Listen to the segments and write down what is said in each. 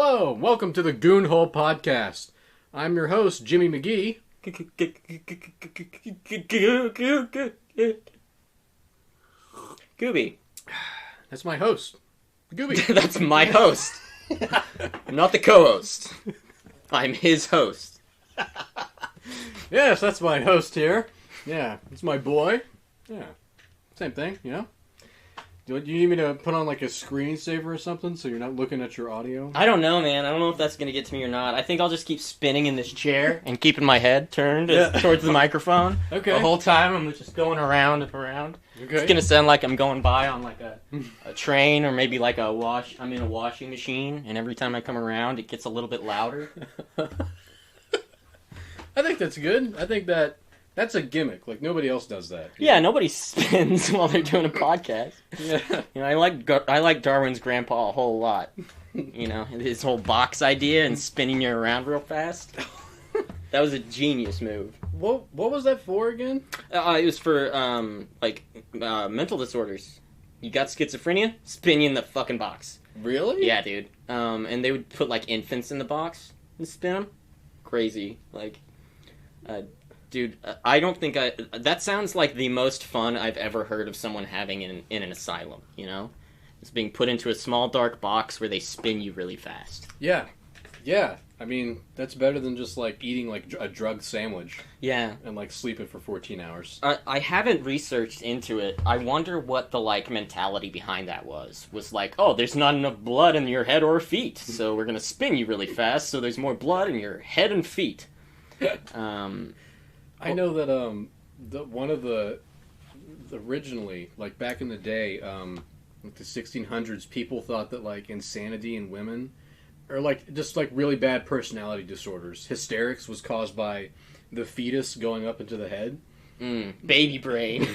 Hello, welcome to the Goonhole podcast. I'm your host, Jimmy McGee. Gooby. That's my host, Gooby. That's my host. I'm not the co-host. I'm his host. Yes, that's my host here. Yeah, it's my boy. Yeah, same thing, you know? Do you need me to put on like a screensaver or something so you're not looking at your audio? I don't know, man. I don't know if that's going to get to me or not. I think I'll just keep spinning in this chair and keeping my head turned towards the microphone. Okay. The whole time I'm just going around and around. Okay. It's going to sound like I'm going by on like a train or maybe like I'm in a washing machine, and every time I come around it gets a little bit louder. I think that's good. I think that's a gimmick. Like, nobody else does that. Yeah, nobody spins while they're doing a podcast. Yeah. You know, I like Darwin's grandpa a whole lot. You know, his whole box idea and spinning you around real fast. That was a genius move. What was that for again? It was for, mental disorders. You got schizophrenia? Spin you in the fucking box. Really? Yeah, dude. And they would put, like, infants in the box and spin them. Crazy. Like, dude, I don't think that sounds like the most fun I've ever heard of someone having in an asylum, you know? It's being put into a small dark box where they spin you really fast. Yeah. Yeah. I mean, that's better than just, like, eating, like, a drug sandwich. Yeah. And, like, sleeping for 14 hours. I haven't researched into it. I wonder what the, like, mentality behind that was. Was like, oh, there's not enough blood in your head or feet, so we're gonna spin you really fast so there's more blood in your head and feet. I know that one of the originally, like back in the day, like the 1600s, people thought that like insanity in women, or like just like really bad personality disorders, hysterics was caused by the fetus going up into the head. Baby brain.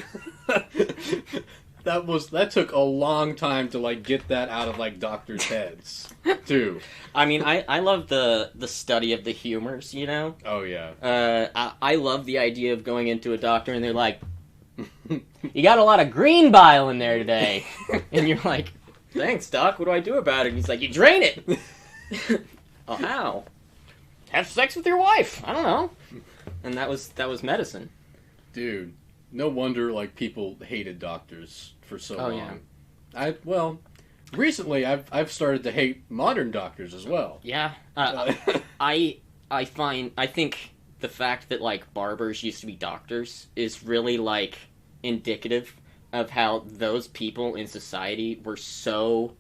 That took a long time to like get that out of like doctors' heads too. I mean, I love the study of the humors, you know? Oh yeah. I love the idea of going into a doctor and they're like, you got a lot of green bile in there today. And you're like, thanks, doc, what do I do about it? And he's like, you drain it. Oh, how? Have sex with your wife. I don't know. And that was medicine. Dude, no wonder like people hated doctors for so long. Yeah. Recently I've started to hate modern doctors as well. Yeah. I think the fact that like barbers used to be doctors is really like indicative of how those people in society were so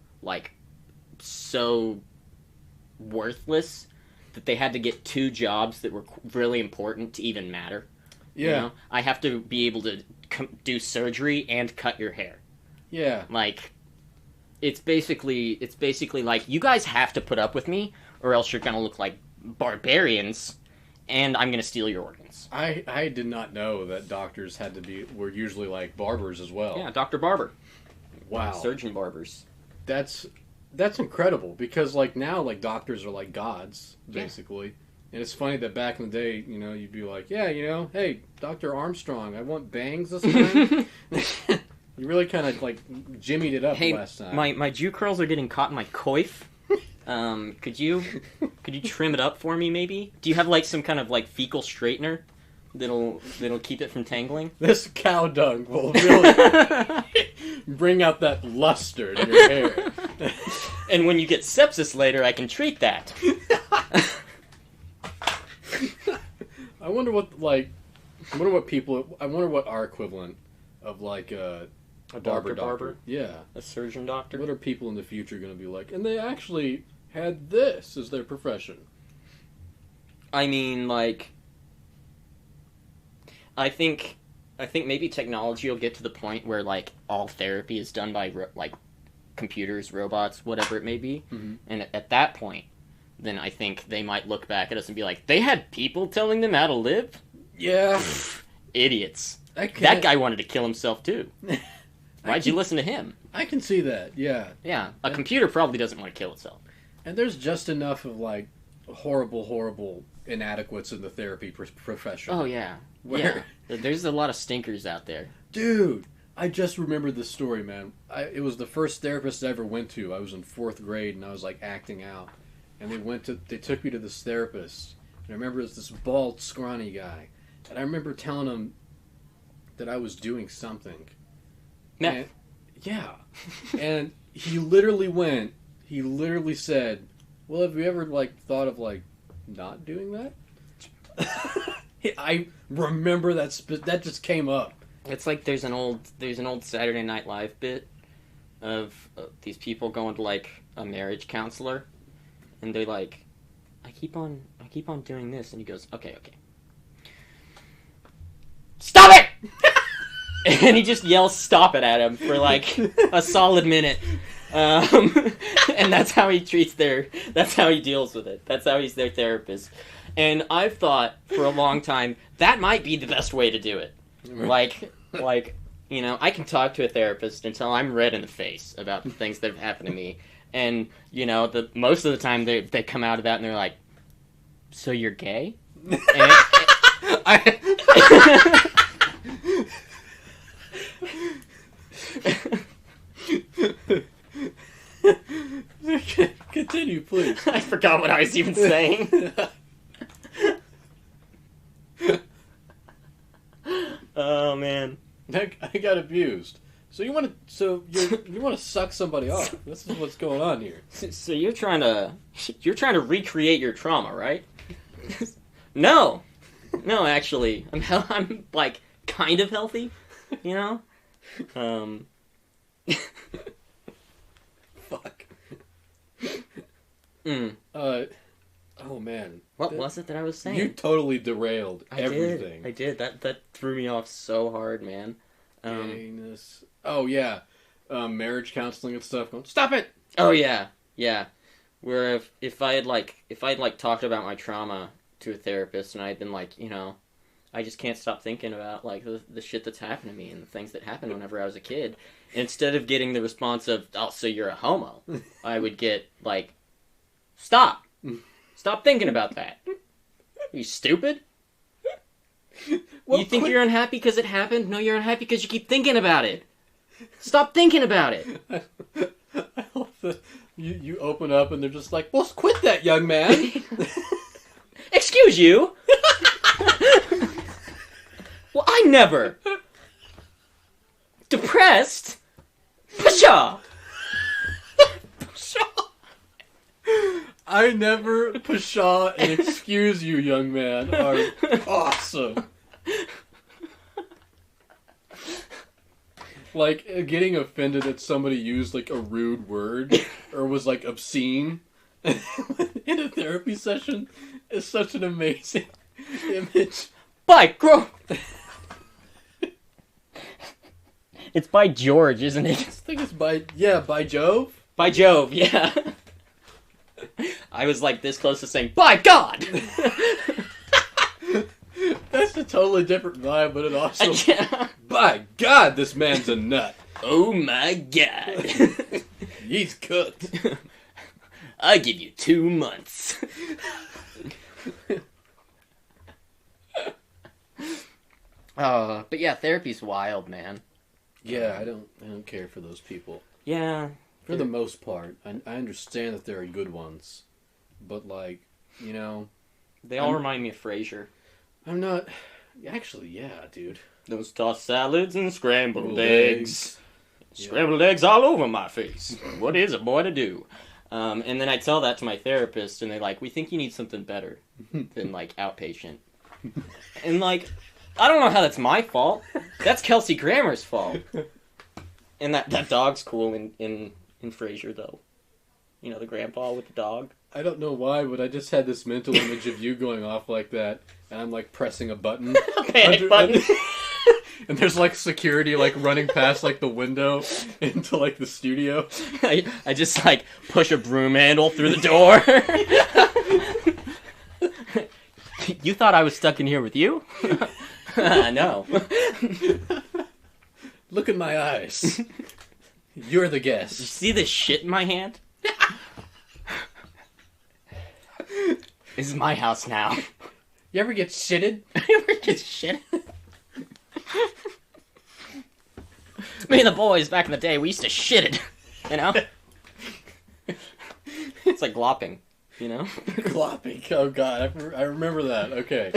worthless that they had to get two jobs that were really important to even matter. Yeah. You know? I have to be able to do surgery and cut your hair. Yeah. Like, it's basically like, you guys have to put up with me, or else you're gonna look like barbarians, and I'm gonna steal your organs. I did not know that doctors were usually like barbers as well. Yeah, Dr. Barber. Wow. Surgeon barbers. That's incredible, because like now like doctors are like gods, basically. Yeah. And it's funny that back in the day, you know, you'd be like, yeah, you know, hey, Dr. Armstrong, I want bangs this time. You really kind of, like, jimmied it up last time. My Jew curls are getting caught in my coif. Could you trim it up for me, maybe? Do you have, like, some kind of, like, fecal straightener that'll keep it from tangling? This cow dung will really bring out that luster in your hair. And when you get sepsis later, I can treat that. I wonder what our equivalent of like a barber. Yeah. A surgeon doctor. What are people in the future going to be like? And they actually had this as their profession. I mean, like, I think maybe technology will get to the point where like all therapy is done by like computers, robots, whatever it may be. Mm-hmm. And at that point, then I think they might look back at us and be like, they had people telling them how to live? Yeah. Idiots. That guy wanted to kill himself, too. Why'd you listen to him? I can see that, yeah. Yeah, a computer probably doesn't want to kill itself. And there's just enough of, like, horrible inadequates in the therapy profession. Oh, yeah. Yeah. There's a lot of stinkers out there. Dude, I just remembered this story, man. It was the first therapist I ever went to. I was in 4th grade, and I was, like, acting out. and they took me to this therapist. And I remember it was this bald, scrawny guy. And I remember telling him that I was doing something. Meth. Yeah. And he literally said, well, have you ever, like, thought of, like, not doing that? I remember that just came up. It's like there's an old Saturday Night Live bit of these people going to, like, a marriage counselor, and they're like, I keep on doing this, and he goes, okay. Stop it! And he just yells stop it at him for like a solid minute. And that's how he that's how he deals with it. That's how he's their therapist. And I've thought for a long time, that might be the best way to do it. Like, you know, I can talk to a therapist until I'm red in the face about the things that have happened to me. And, you know, most of the time they come out of that and they're like, so you're gay? Continue, please. I forgot what I was even saying. Oh man, I got abused. So you want to suck somebody off? This is what's going on here. So you're trying to recreate your trauma, right? No, actually, I'm like kind of healthy, you know. Fuck. Oh man. What was it that I was saying? You totally derailed everything. I did. That threw me off so hard, man. Gayness. Oh yeah. Marriage counseling and stuff. Stop it. Oh yeah. Where if I had talked about my trauma to a therapist and I had been like, you know, I just can't stop thinking about like the shit that's happened to me and the things that happened whenever I was a kid. Instead of getting the response of, oh, so you're a homo, I would get like, stop thinking about that. You stupid? Well, you think you're unhappy because it happened? No, you're unhappy because you keep thinking about it. Stop thinking about it. I hope that you open up and they're just like, well, quit that, young man. Excuse you? Well, I never. Depressed? Pshaw! I never pshaw and excuse you, young man, are awesome. Like, getting offended that somebody used, like, a rude word or was, like, obscene in a therapy session is such an amazing image. By It's by George, isn't it? I think it's by Jove. By Jove, yeah. I was like this close to saying, by God! That's a totally different vibe, but it also... Yeah. By God, this man's a nut. Oh my God. He's cooked. I give you 2 months. But yeah, therapy's wild, man. Yeah, I don't care for those people. Yeah. For the most part. I understand that there are good ones. But, like, you know... They all remind me of Frasier. I'm not... Actually, yeah, dude. Those tossed salads and scrambled eggs. Scrambled eggs all over my face. What is a boy to do? And then I tell that to my therapist, and they're like, we think you need something better than, like, outpatient. And, like, I don't know how that's my fault. That's Kelsey Grammer's fault. And that dog's cool in Frasier, though. You know, the grandpa with the dog. I don't know why, but I just had this mental image of you going off like that, and I'm, like, pressing a button. Panic button. And there's, like, security, like, running past, like, the window into, like, the studio. I just, like, push a broom handle through the door. You thought I was stuck in here with you? No. Look in my eyes. You're the guest. You see this shit in my hand? This is my house now. You ever get shitted? You ever get shitted? Me and the boys back in the day, we used to shit it. You know? It's like glopping. You know? Gloppy. Oh god, I remember that. Okay.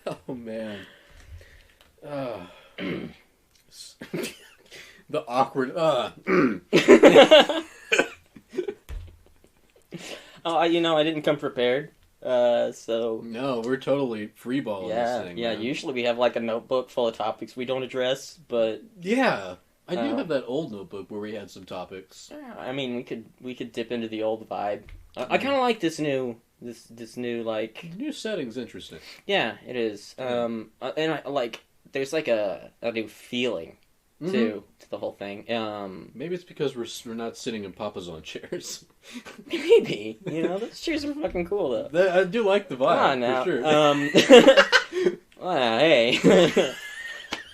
Oh man. The awkward. Oh, you know, I didn't come prepared. So No, we're totally freeballing this thing. Yeah. Man. Usually we have like a notebook full of topics we don't address, but Yeah, I do have that old notebook where we had some topics. yeah, I mean, we could dip into the old vibe. I kind of like this new like New setting's interesting. yeah, it is. And I like there's like a new feeling to the whole thing. Maybe it's because we're not sitting in Papazon chairs. Maybe those chairs are fucking cool though. I do like the vibe. Come on now. For sure. Well, hey,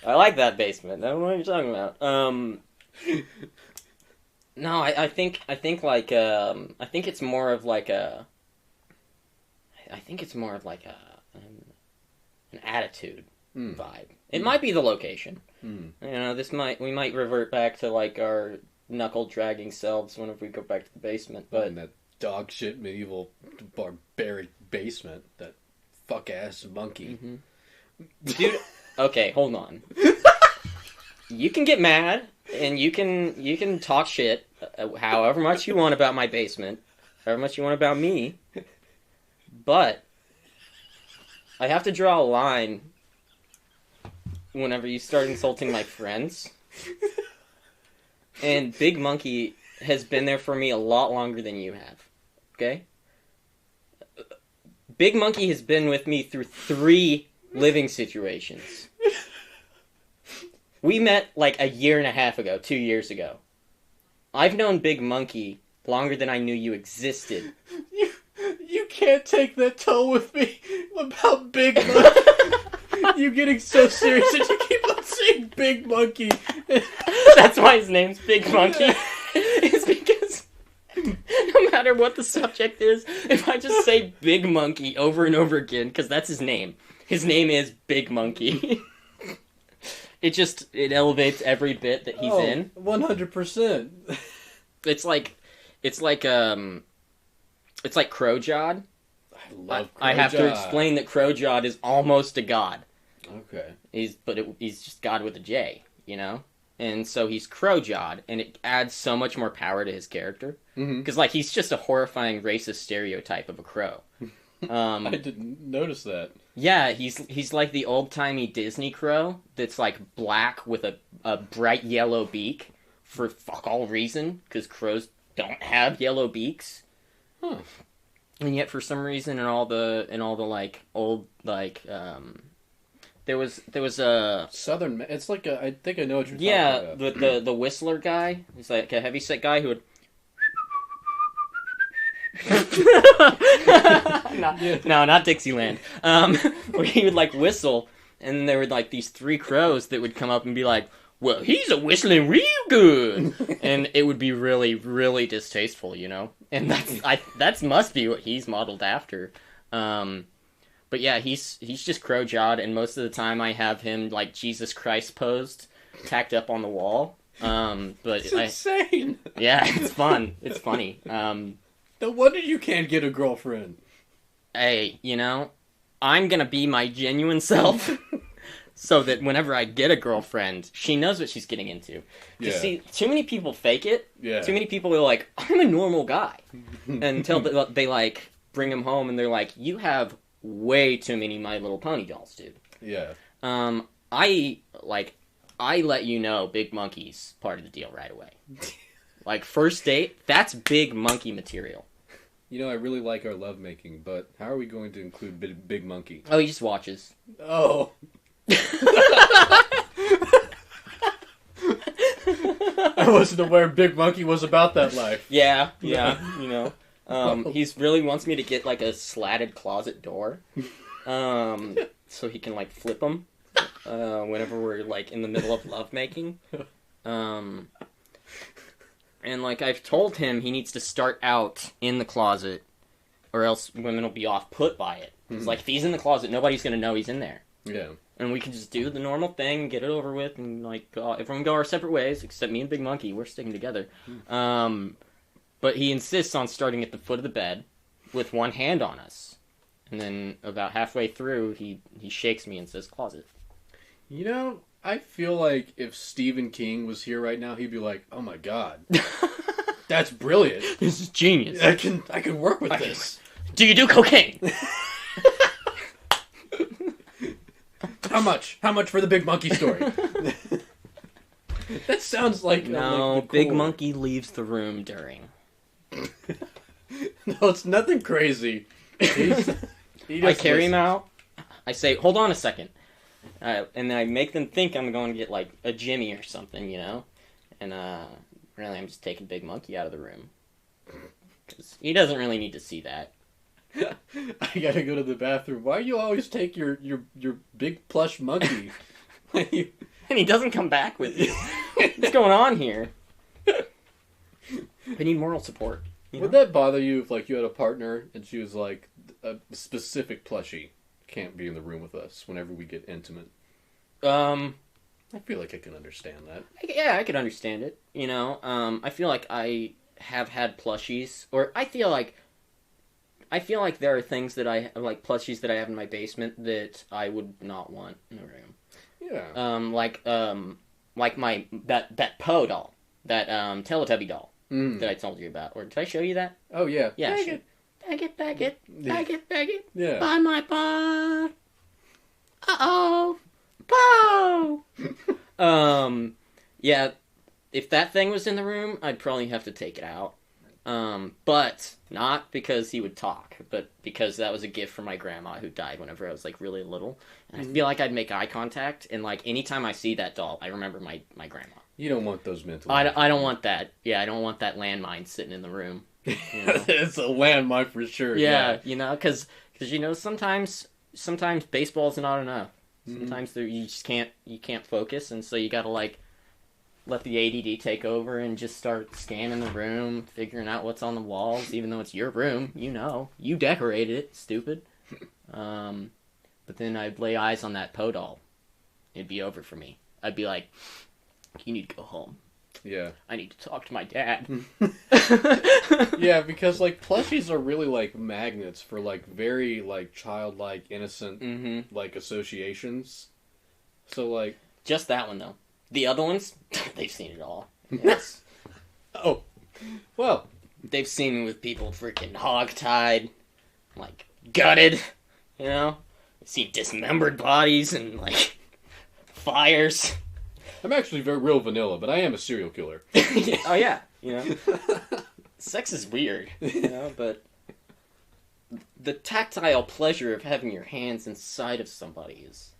I like that basement. I don't know what you're talking about. No, I think like I think it's more of like a. I think it's more of like an attitude vibe. It might be the location. We might revert back to like our knuckle dragging selves whenever we go back to the basement. But in that dog shit medieval barbaric basement, that fuck ass monkey. Dude, okay, hold on. You can get mad and you can talk shit however much you want about my basement, however much you want about me. But I have to draw a line whenever you start insulting my friends. And Big Monkey has been there for me a lot longer than you have. Okay? Big Monkey has been with me through 3 living situations. We met like a year and a half ago, 2 years ago. I've known Big Monkey longer than I knew you existed. You can't take that tone with me about Big Monkey. You getting so serious that you keep on saying Big Monkey. That's why his name's Big Monkey. It's because no matter what the subject is, if I just say Big Monkey over and over again, because that's his name. His name is Big Monkey. It elevates every bit that he's in. 100%. It's like Crowjod. I love Crowjod. I have to explain that Crowjod is almost a god. Okay. He's just God with a J, And so he's Crowjod, and it adds so much more power to his character. Because, he's just a horrifying racist stereotype of a crow. I didn't notice that. Yeah, he's like the old-timey Disney crow that's, black with a bright yellow beak for fuck all reason, because crows don't have yellow beaks. Huh. And yet, for some reason, in all the old there was a Southern. It's like I think I know what you're talking about. Yeah, the whistler guy. He's like a heavyset guy who would. No, not Dixieland. Where he would whistle, and then there were these 3 crows that would come up and be like, "Well, he's a whistling real good," and it would be really, really distasteful, And that must be what he's modeled after. But yeah, he's just Crowjod, and most of the time I have him Jesus Christ posed, tacked up on the wall. But it's insane. Yeah, it's fun. It's funny. No wonder you can't get a girlfriend. Hey, I'm gonna be my genuine self, so that whenever I get a girlfriend, she knows what she's getting into. Yeah. See, too many people fake it. Yeah. Too many people are like, I'm a normal guy, until they bring him home and they're like, you have way too many My Little Pony dolls, dude. Yeah. I let you know Big Monkey's part of the deal right away. First date, that's Big Monkey material. I really like our lovemaking, but how are we going to include Big Monkey? Oh, he just watches. Oh. I wasn't aware Big Monkey was about that life. Yeah. He really wants me to get a slatted closet door, so he can flip them whenever we're in the middle of lovemaking. And I've told him he needs to start out in the closet, or else women will be off put by it. It's if he's in the closet, nobody's gonna know he's in there. Yeah. And we can just do the normal thing, get it over with, and like everyone go our separate ways, except me and Big Monkey. We're sticking together. But he insists on starting at the foot of the bed with one hand on us. And then about halfway through, he shakes me and says, "Closet." You know, I feel like if Stephen King was here right now, he'd be like, "Oh my god, that's brilliant! This is genius. I can work with this." Do you do cocaine? How much? How much for the Big Monkey story? That sounds like no. like Big Monkey leaves the room during. No, it's nothing crazy. I carry him out. I say, "Hold on a second," and then I make them think I'm going to get like a Jimmy or something, you know. And really, I'm just taking Big Monkey out of the room because he doesn't really need to see that. I gotta go to the bathroom. Why do you always take your big plush monkey? And he doesn't come back with you. What's going on here? We need moral support. Would that bother you if like you had a partner and she was like a specific plushie can't be in the room with us whenever we get intimate? I feel like I can understand that. Yeah, I could understand it. You know, I feel like I have had plushies, or I feel like there are things that I like plushies that I have in my basement that I would not want in the room. Yeah. Like my that Poe doll, that Teletubby doll that I told you about, or did I show you that? Oh yeah. Yeah. Bag it. Bag it. Yeah. Buy my butt. Uh-oh. Poe. Yeah. If that thing was in the room, I'd probably have to take it out. But not because he would talk, but because that was a gift from my grandma who died whenever I was like really little. And I feel like I'd make eye contact, and like anytime I see that doll, I remember my grandma. You don't want those mental. I don't want that. Yeah, I don't want that landmine sitting in the room. You know? It's a landmine for sure. Yeah, you know, because you know sometimes baseball's not enough. Sometimes you just can't focus, and so you gotta like let the ADD take over and just start scanning the room, figuring out what's on the walls, even though it's your room. You know, you decorated it, stupid. But then I'd lay eyes on that Poe doll. It'd be over for me. I'd be like, "You need to go home. Yeah. I need to talk to my dad." Yeah, because like plushies are really like magnets for like very like childlike, innocent like associations. So like just that one though. The other ones, they've seen it all. Yes. Oh, well, they've seen me with people freaking hog-tied, like gutted. You know, they've seen dismembered bodies and like fires. I'm actually very real vanilla, but I am a serial killer. Oh yeah, you know. Sex is weird, you know, but the tactile pleasure of having your hands inside of somebody is,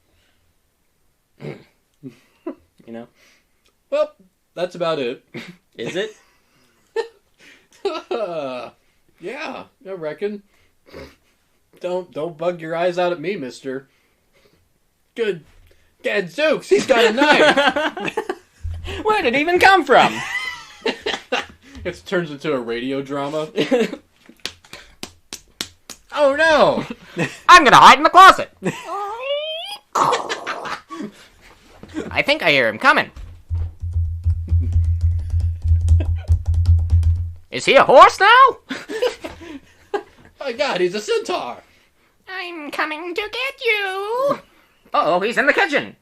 you know. Well, that's about it. Is it? Yeah, I reckon. Don't bug your eyes out at me, mister. Good. Gadzooks, he's got a knife! Where did it even come from? It turns into a radio drama. Oh no! I'm gonna hide in the closet. I think I hear him coming. Is he a horse now? My god, he's a centaur! I'm coming to get you. Uh-oh, he's in the kitchen.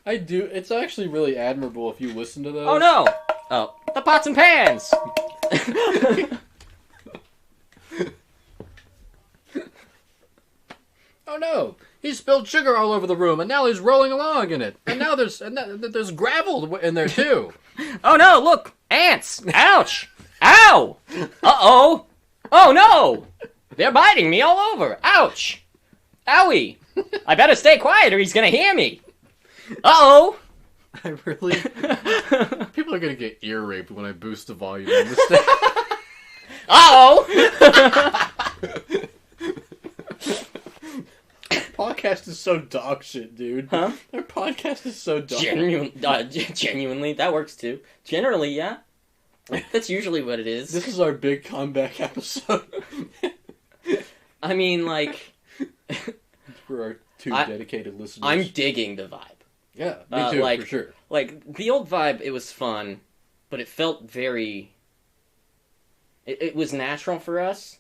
I do. It's actually really admirable if you listen to those. Oh no! Oh, the pots and pans! Oh no! He spilled sugar all over the room, and now he's rolling along in it. And now there's gravel in there too. Oh no! Look, ants! Ouch! Ow! Uh-oh! Oh no! They're biting me all over. Ouch! Owie! I better stay quiet or he's gonna hear me. Uh-oh! I really... People are gonna get ear raped when I boost the volume on this thing. Uh-oh! Podcast is so dog shit, dude. Huh? Our podcast is so dog. Genuinely, that works too. Generally, yeah. That's usually what it is. This is our big comeback episode. I mean, like, For our two dedicated listeners. I'm digging the vibe. Yeah, me too, like, for sure. Like, the old vibe, it was fun, but it felt very... It was natural for us,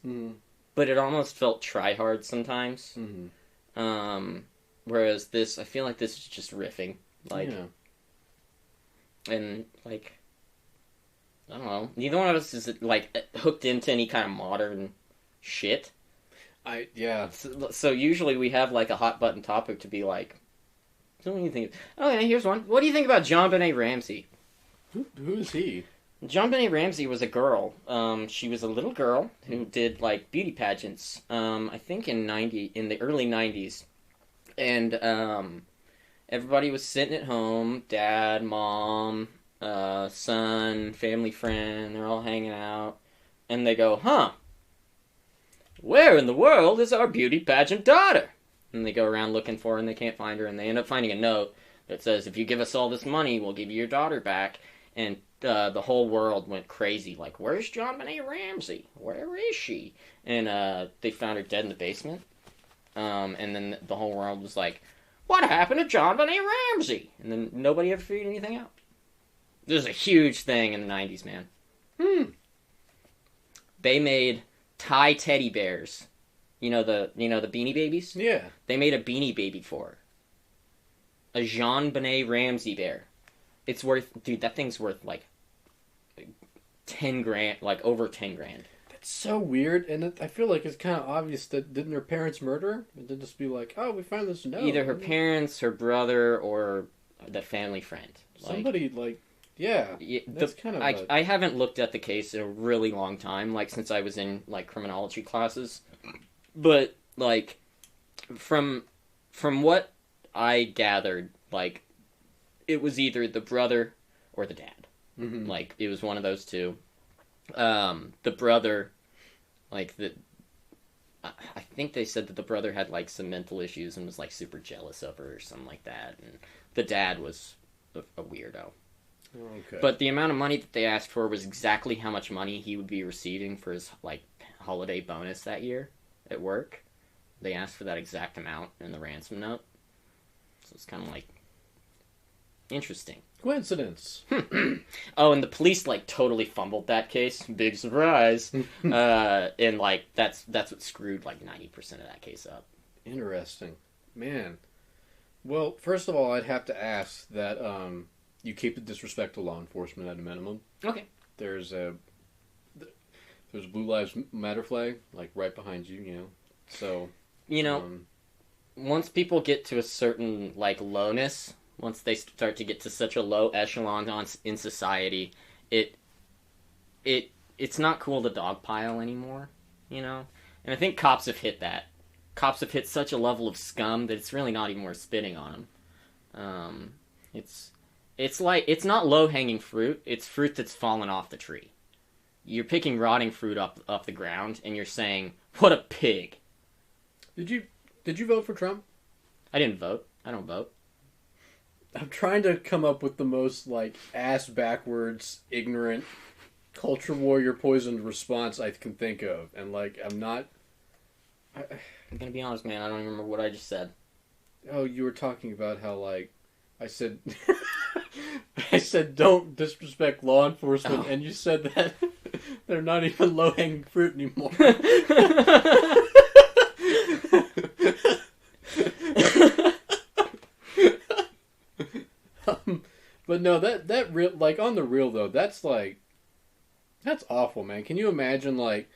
but it almost felt try-hard sometimes. Whereas this, I feel like this is just riffing. Like, and, like, I don't know. Neither one of us is, like, hooked into any kind of modern shit. So usually we have, like, a hot-button topic to be like, so what do you think? Okay, here's one. What do you think about JonBenet Ramsey? Who is he? JonBenet Ramsey was a girl. She was a little girl who did, like, beauty pageants. I think in the early 90s. And everybody was sitting at home, dad, mom, son, family friend, they're all hanging out. And they go, huh, where in the world is our beauty pageant daughter? And they go around looking for her and they can't find her. And they end up finding a note that says, if you give us all this money, we'll give you your daughter back. And the whole world went crazy. Like, where's JonBenet Ramsey? Where is she? And they found her dead in the basement. And then the whole world was like, what happened to JonBenet Ramsey? And then nobody ever figured anything out. This was a huge thing in the 90s, man. They made Thai teddy bears. You know the Beanie Babies? Yeah. They made a Beanie Baby for her. A JonBenet Ramsey bear. It's worth, dude, that thing's worth like 10 grand, like over 10 grand. That's so weird, and I feel like it's kind of obvious that didn't her parents murder her? It did just be like, oh, we found this note. Either her parents, her brother, or the family friend. Somebody, that's kind of I haven't looked at the case in a really long time, like, since I was in, like, criminology classes. But, like, from what I gathered, like, it was either the brother or the dad. Like, it was one of those two. The brother, like, I think they said that the brother had, like, some mental issues and was, like, super jealous of her or something like that. And the dad was a weirdo. Okay. But the amount of money that they asked for was exactly how much money he would be receiving for his, like, holiday bonus that year at work. They asked for that exact amount in the ransom note. So it's kind of like, interesting. Coincidence. Oh, and the police, like, totally fumbled that case. Big surprise. And, like, that's what screwed, like, 90% of that case up. Interesting. Man. Well, first of all, I'd have to ask that you keep the disrespect to law enforcement at a minimum. Okay. There's a Blue Lives Matter flag, like, right behind you, you know. So, once people get to a certain, like, lowness, once they start to get to such a low echelon in society, it's not cool to dogpile anymore, you know? And I think cops have hit that. Cops have hit such a level of scum that it's really not even worth spitting on them. It's like, it's not low-hanging fruit, it's fruit that's fallen off the tree. You're picking rotting fruit off the ground, and you're saying, what a pig. Did you vote for Trump? I didn't vote. I don't vote. I'm trying to come up with the most, like, ass-backwards, ignorant, culture warrior poisoned response I can think of. And, like, I'm gonna be honest, man, I don't even remember what I just said. Oh, you were talking about how, like, I said... I said don't disrespect law enforcement, and you said that they're not even low-hanging fruit anymore. But no, that real, like, on the real though, that's awful, man. Can you imagine, like,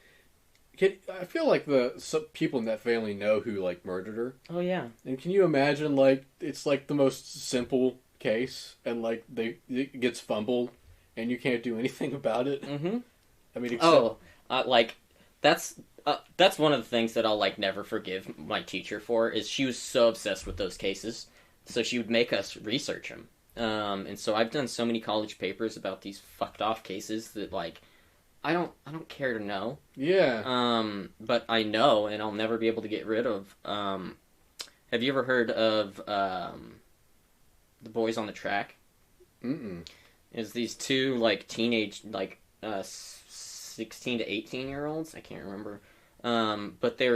I feel like some people in that family know who, like, murdered her. Oh yeah. And can you imagine, like, it's like the most simple case, and, like, it gets fumbled, and you can't do anything about it. Mm-hmm. I mean, except... like, that's one of the things that I'll, like, never forgive my teacher for, is she was so obsessed with those cases, so she would make us research them. And so I've done so many college papers about these fucked off cases that, like, I don't care to know. Yeah. But I know, and I'll never be able to get rid of. Have you ever heard of The Boys on the Track? Mm-mm. It's these two, like, teenage, like, 16 to 18-year-olds, I can't remember, But they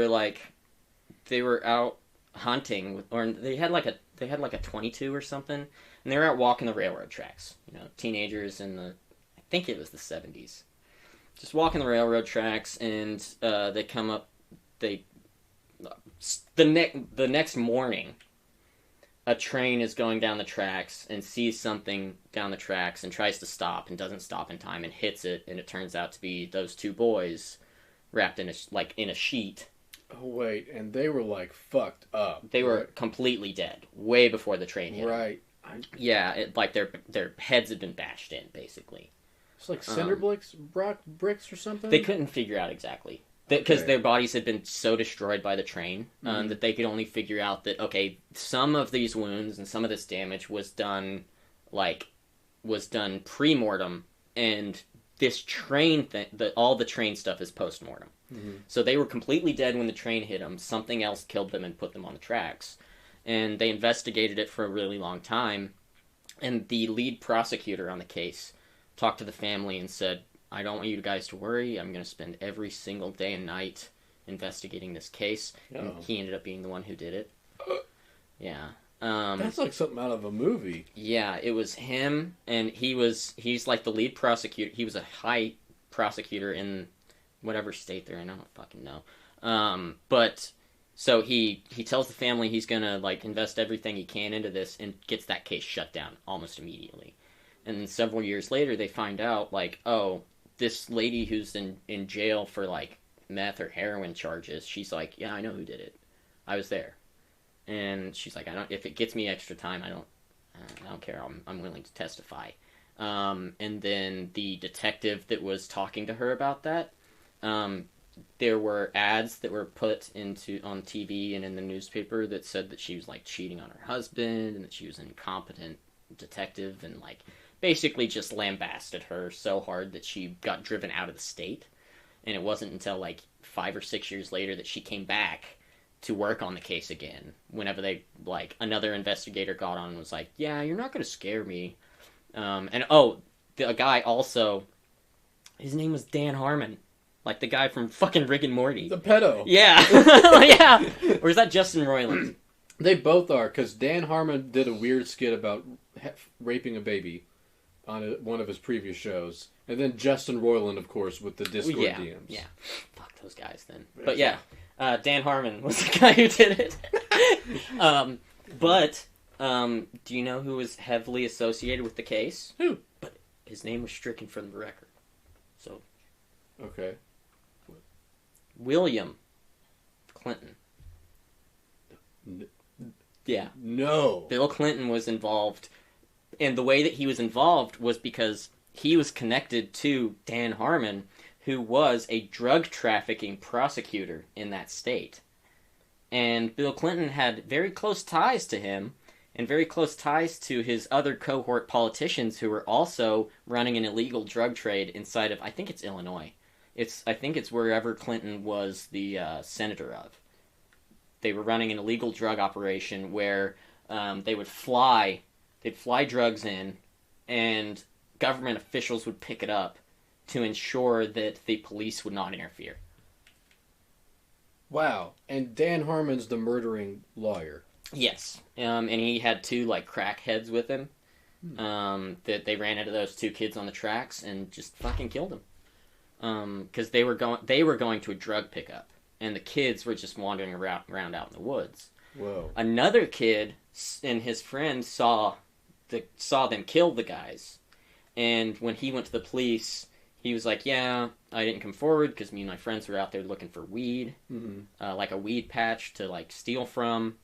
were out hunting, or they had like a 22 or something, and they were out walking the railroad tracks. Teenagers in I think it was the 70s, just walking the railroad tracks, and they come up. The next morning, a train is going down the tracks and sees something down the tracks and tries to stop and doesn't stop in time and hits it, and it turns out to be those two boys wrapped in a sheet. Oh wait, and they were like fucked up. They were completely dead way before the train hit. Right. Yeah, like their heads had been bashed in, basically. It's like cinder bricks or something. They couldn't figure out exactly because their bodies had been so destroyed by the train that they could only figure out that some of these wounds and some of this damage was done pre-mortem, and this train thing, all the train stuff is post-mortem. Mm-hmm. So they were completely dead when the train hit them. Something else killed them and put them on the tracks. And they investigated it for a really long time. And the lead prosecutor on the case talked to the family and said, I don't want you guys to worry. I'm going to spend every single day and night investigating this case. Oh. And he ended up being the one who did it. Yeah. That's like something out of a movie. Yeah, it was him, and he's like the lead prosecutor. He was a high prosecutor in whatever state they're in. I don't fucking know. But so he tells the family he's gonna invest everything he can into this, and gets that case shut down almost immediately. And then several years later, they find out this lady who's in jail for meth or heroin charges. She's like, yeah, I know who did it. I was there. And she's like, if it gets me extra time, I don't care. I'm willing to testify. And then the detective that was talking to her about that, there were ads that were put on TV and in the newspaper that said that she was cheating on her husband and that she was an incompetent detective, and basically just lambasted her so hard that she got driven out of the state. And it wasn't until 5 or 6 years later that she came back to work on the case again, whenever they another investigator got on and was like, yeah, you're not gonna scare me. A guy also, his name was Dan Harmon, the guy from fucking Rick and Morty, the pedo. Yeah. Yeah. Or is that Justin Roiland? They both are, because Dan Harmon did a weird skit about raping a baby on one of his previous shows, and then Justin Roiland, of course, with the Discord DMs. Yeah, fuck those guys then. But yeah, Dan Harmon was the guy who did it. Do you know who was heavily associated with the case? Who? But his name was stricken from the record. So. Okay. William Clinton. Yeah. No. Bill Clinton was involved, and the way that he was involved was because he was connected to Dan Harmon, who was a drug trafficking prosecutor in that state. And Bill Clinton had very close ties to him, and very close ties to his other cohort politicians who were also running an illegal drug trade inside of, I think it's Illinois. I think it's wherever Clinton was the senator of. They were running an illegal drug operation where they'd fly drugs in, and government officials would pick it up to ensure that the police would not interfere. Wow. And Dan Harmon's the murdering lawyer. Yes. And he had two crackheads with him. That they ran into those two kids on the tracks and just fucking killed them. Because they were going to a drug pickup, and the kids were just wandering around out in the woods. Whoa. Another kid and his friend saw them kill the guys, and when he went to the police, he was like, yeah, I didn't come forward because me and my friends were out there looking for weed, a weed patch to steal from,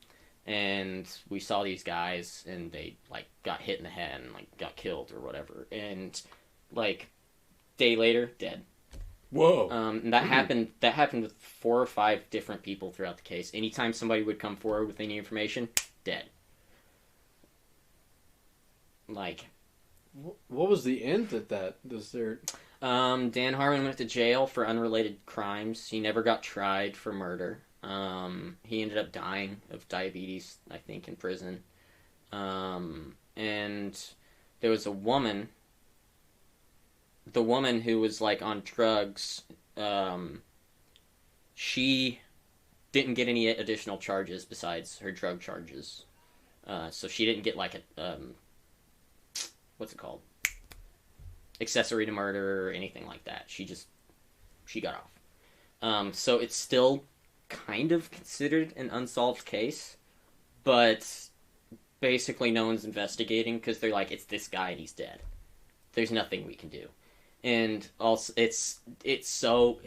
and we saw these guys, and they got hit in the head and got killed or whatever, and day later, dead. Whoa. And that happened with 4 or 5 different people throughout the case. Anytime somebody would come forward with any information, dead. What was the end at that? Was there... Dan Harmon went to jail for unrelated crimes. He never got tried for murder. He ended up dying of diabetes, I think, in prison. And there was a woman... The woman who was on drugs, she didn't get any additional charges besides her drug charges. So she didn't get like a what's it called? Accessory to murder or anything like that. She got off. So it's still kind of considered an unsolved case, but basically no one's investigating because they're like, it's this guy and he's dead. There's nothing we can do. And also, it's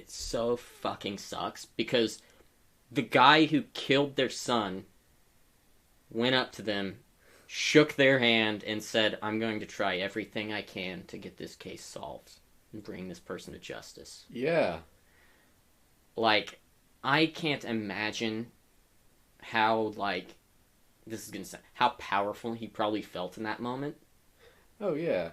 so fucking sucks because the guy who killed their son went up to them, shook their hand, and said, I'm going to try everything I can to get this case solved and bring this person to justice. Yeah. Like, I can't imagine how, like, this is going to sound, how powerful he probably felt in that moment. Oh, yeah.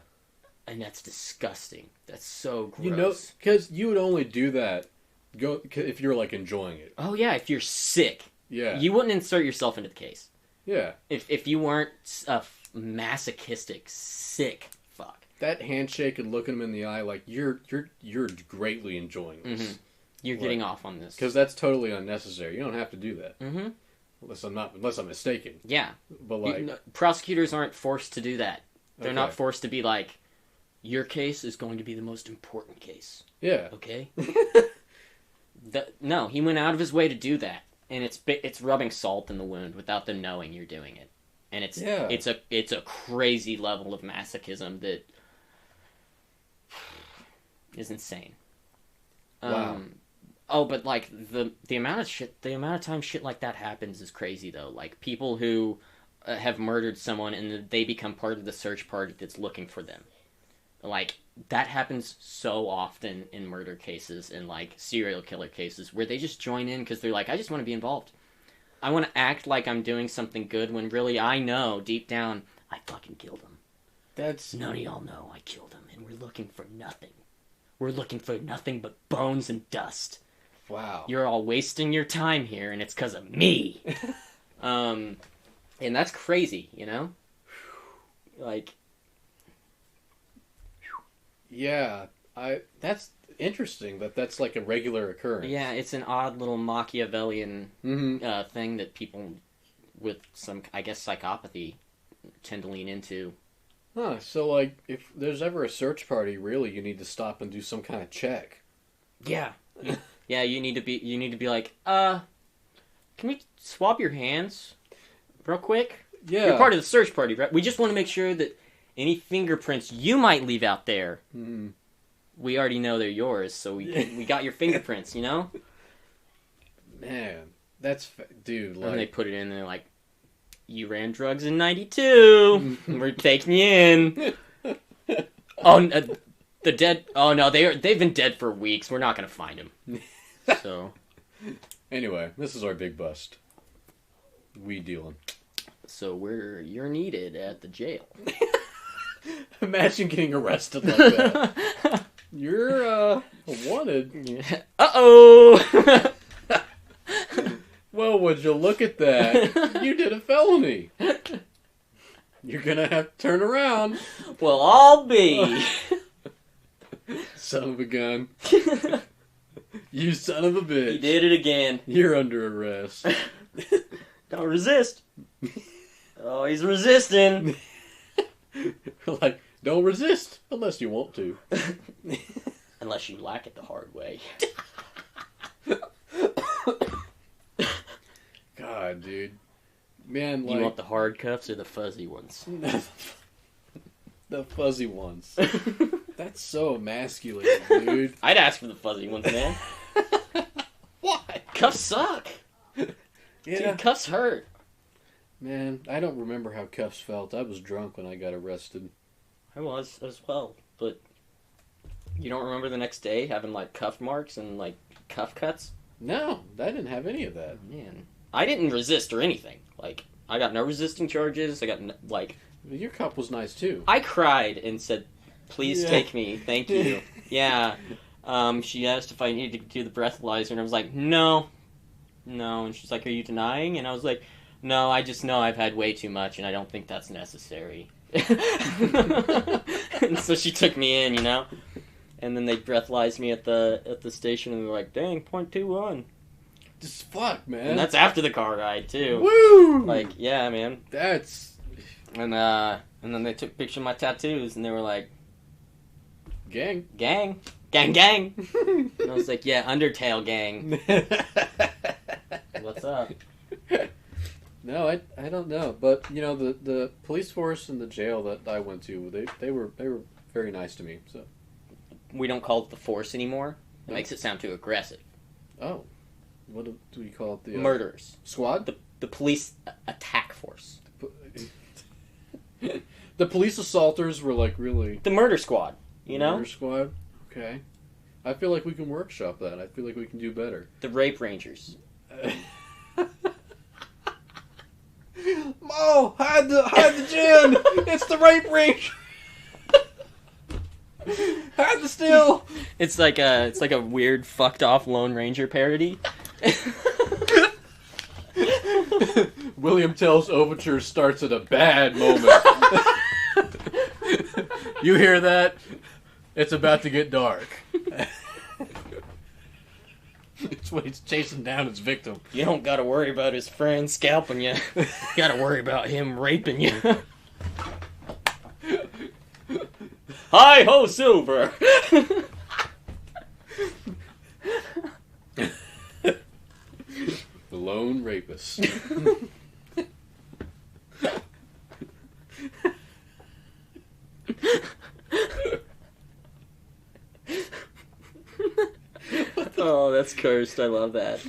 And that's disgusting. That's so gross. You know, because you would only do that if you're, like, enjoying it. Oh, yeah, if you're sick. Yeah. You wouldn't insert yourself into the case. Yeah. If you weren't a masochistic, sick fuck. That handshake and looking him in the eye, like, you're greatly enjoying this. Mm-hmm. You're getting off on this. Because that's totally unnecessary. You don't have to do that. Mm-hmm. Unless I'm mistaken. Yeah. But, like... prosecutors aren't forced to do that. They're not Okay. forced to be like, your case is going to be the most important case. Yeah. Okay? No, he went out of his way to do that. And it's rubbing salt in the wound without them knowing you're doing it. And it's a crazy level of masochism that is insane. Wow. But like the amount of time shit like that happens is crazy though. Like people who have murdered someone and they become part of the search party that's looking for them. Like that happens so often in murder cases and like serial killer cases where they just join in because they're like, I just want to be involved. I want to act like I'm doing something good when really I know deep down I fucking killed him. None of y'all know I killed him, and we're looking for nothing. We're looking for nothing but bones and dust. Wow. You're all wasting your time here, and it's because of me. And that's crazy, you know? Like... Yeah, that's interesting that's like a regular occurrence. Yeah, it's an odd little Machiavellian thing that people with some, I guess, psychopathy tend to lean into. Huh, so like, if there's ever a search party, really, you need to stop and do some kind of check. Yeah. Yeah, you need to be like, can we swab your hands real quick? Yeah. You're part of the search party, right? We just want to make sure that any fingerprints you might leave out there, we already know they're yours, so we got your fingerprints, you know? Man, dude, like... And they put it in, and they're like, you ran drugs in 92, we're taking you in. Oh, the dead... Oh, no, they've been dead for weeks, we're not going to find them. So... Anyway, this is our big bust. We dealing. So you're needed at the jail. Imagine getting arrested like that. You're, wanted. Uh-oh! Well, would you look at that? You did a felony. You're gonna have to turn around. Well, I'll be. Son of a gun. You son of a bitch. He did it again. You're under arrest. Don't resist. Oh, he's resisting. Like, don't resist unless you want to. Unless you like it the hard way. God, dude. Man, like... You want the hard cuffs or the fuzzy ones? The fuzzy ones. That's so emasculating, dude. I'd ask for the fuzzy ones, man. What? Cuffs suck. Yeah. Dude, cuffs hurt. Man, I don't remember how cuffs felt. I was drunk when I got arrested. I was as well, but you don't remember the next day having like cuff marks and like cuff cuts? No, I didn't have any of that. Man, I didn't resist or anything. Like, I got no resisting charges. I got like... Your cup was nice too. I cried and said, please take me. Thank you. Yeah. She asked if I needed to do the breathalyzer, and I was like, no. And she's like, are you denying? And I was like, no, I just know I've had way too much, and I don't think that's necessary. And so she took me in, you know? And then they breathalyzed me at the station, and they're like, dang, 0.21. just fuck, man. And that's after the car ride too. Woo! Like, yeah, man. That's And then they took a picture of my tattoos, and they were like, gang. gang. And I was like, yeah, Undertale gang. What's up? No, I don't know, but you know the police force and the jail that I went to, they were very nice to me. So We don't call it the force anymore. It makes it sound too aggressive. oh, what do we call it? The Murderers. Squad. The police attack force. The police assaulters were like really The murder squad. You know. Murder squad. Okay, I feel like we can workshop that. I feel like we can do better. The rape rangers. Mo, hide the gin! It's the rape ranger! Hide the still! It's like a weird fucked off Lone Ranger parody. William Tell's overture starts at a bad moment. You hear that? It's about to get dark. It's when he's chasing down his victim. You don't gotta worry about his friend scalping you. You gotta worry about him raping you. Hi ho, Silver! The lone rapist. Oh, that's cursed. I love that.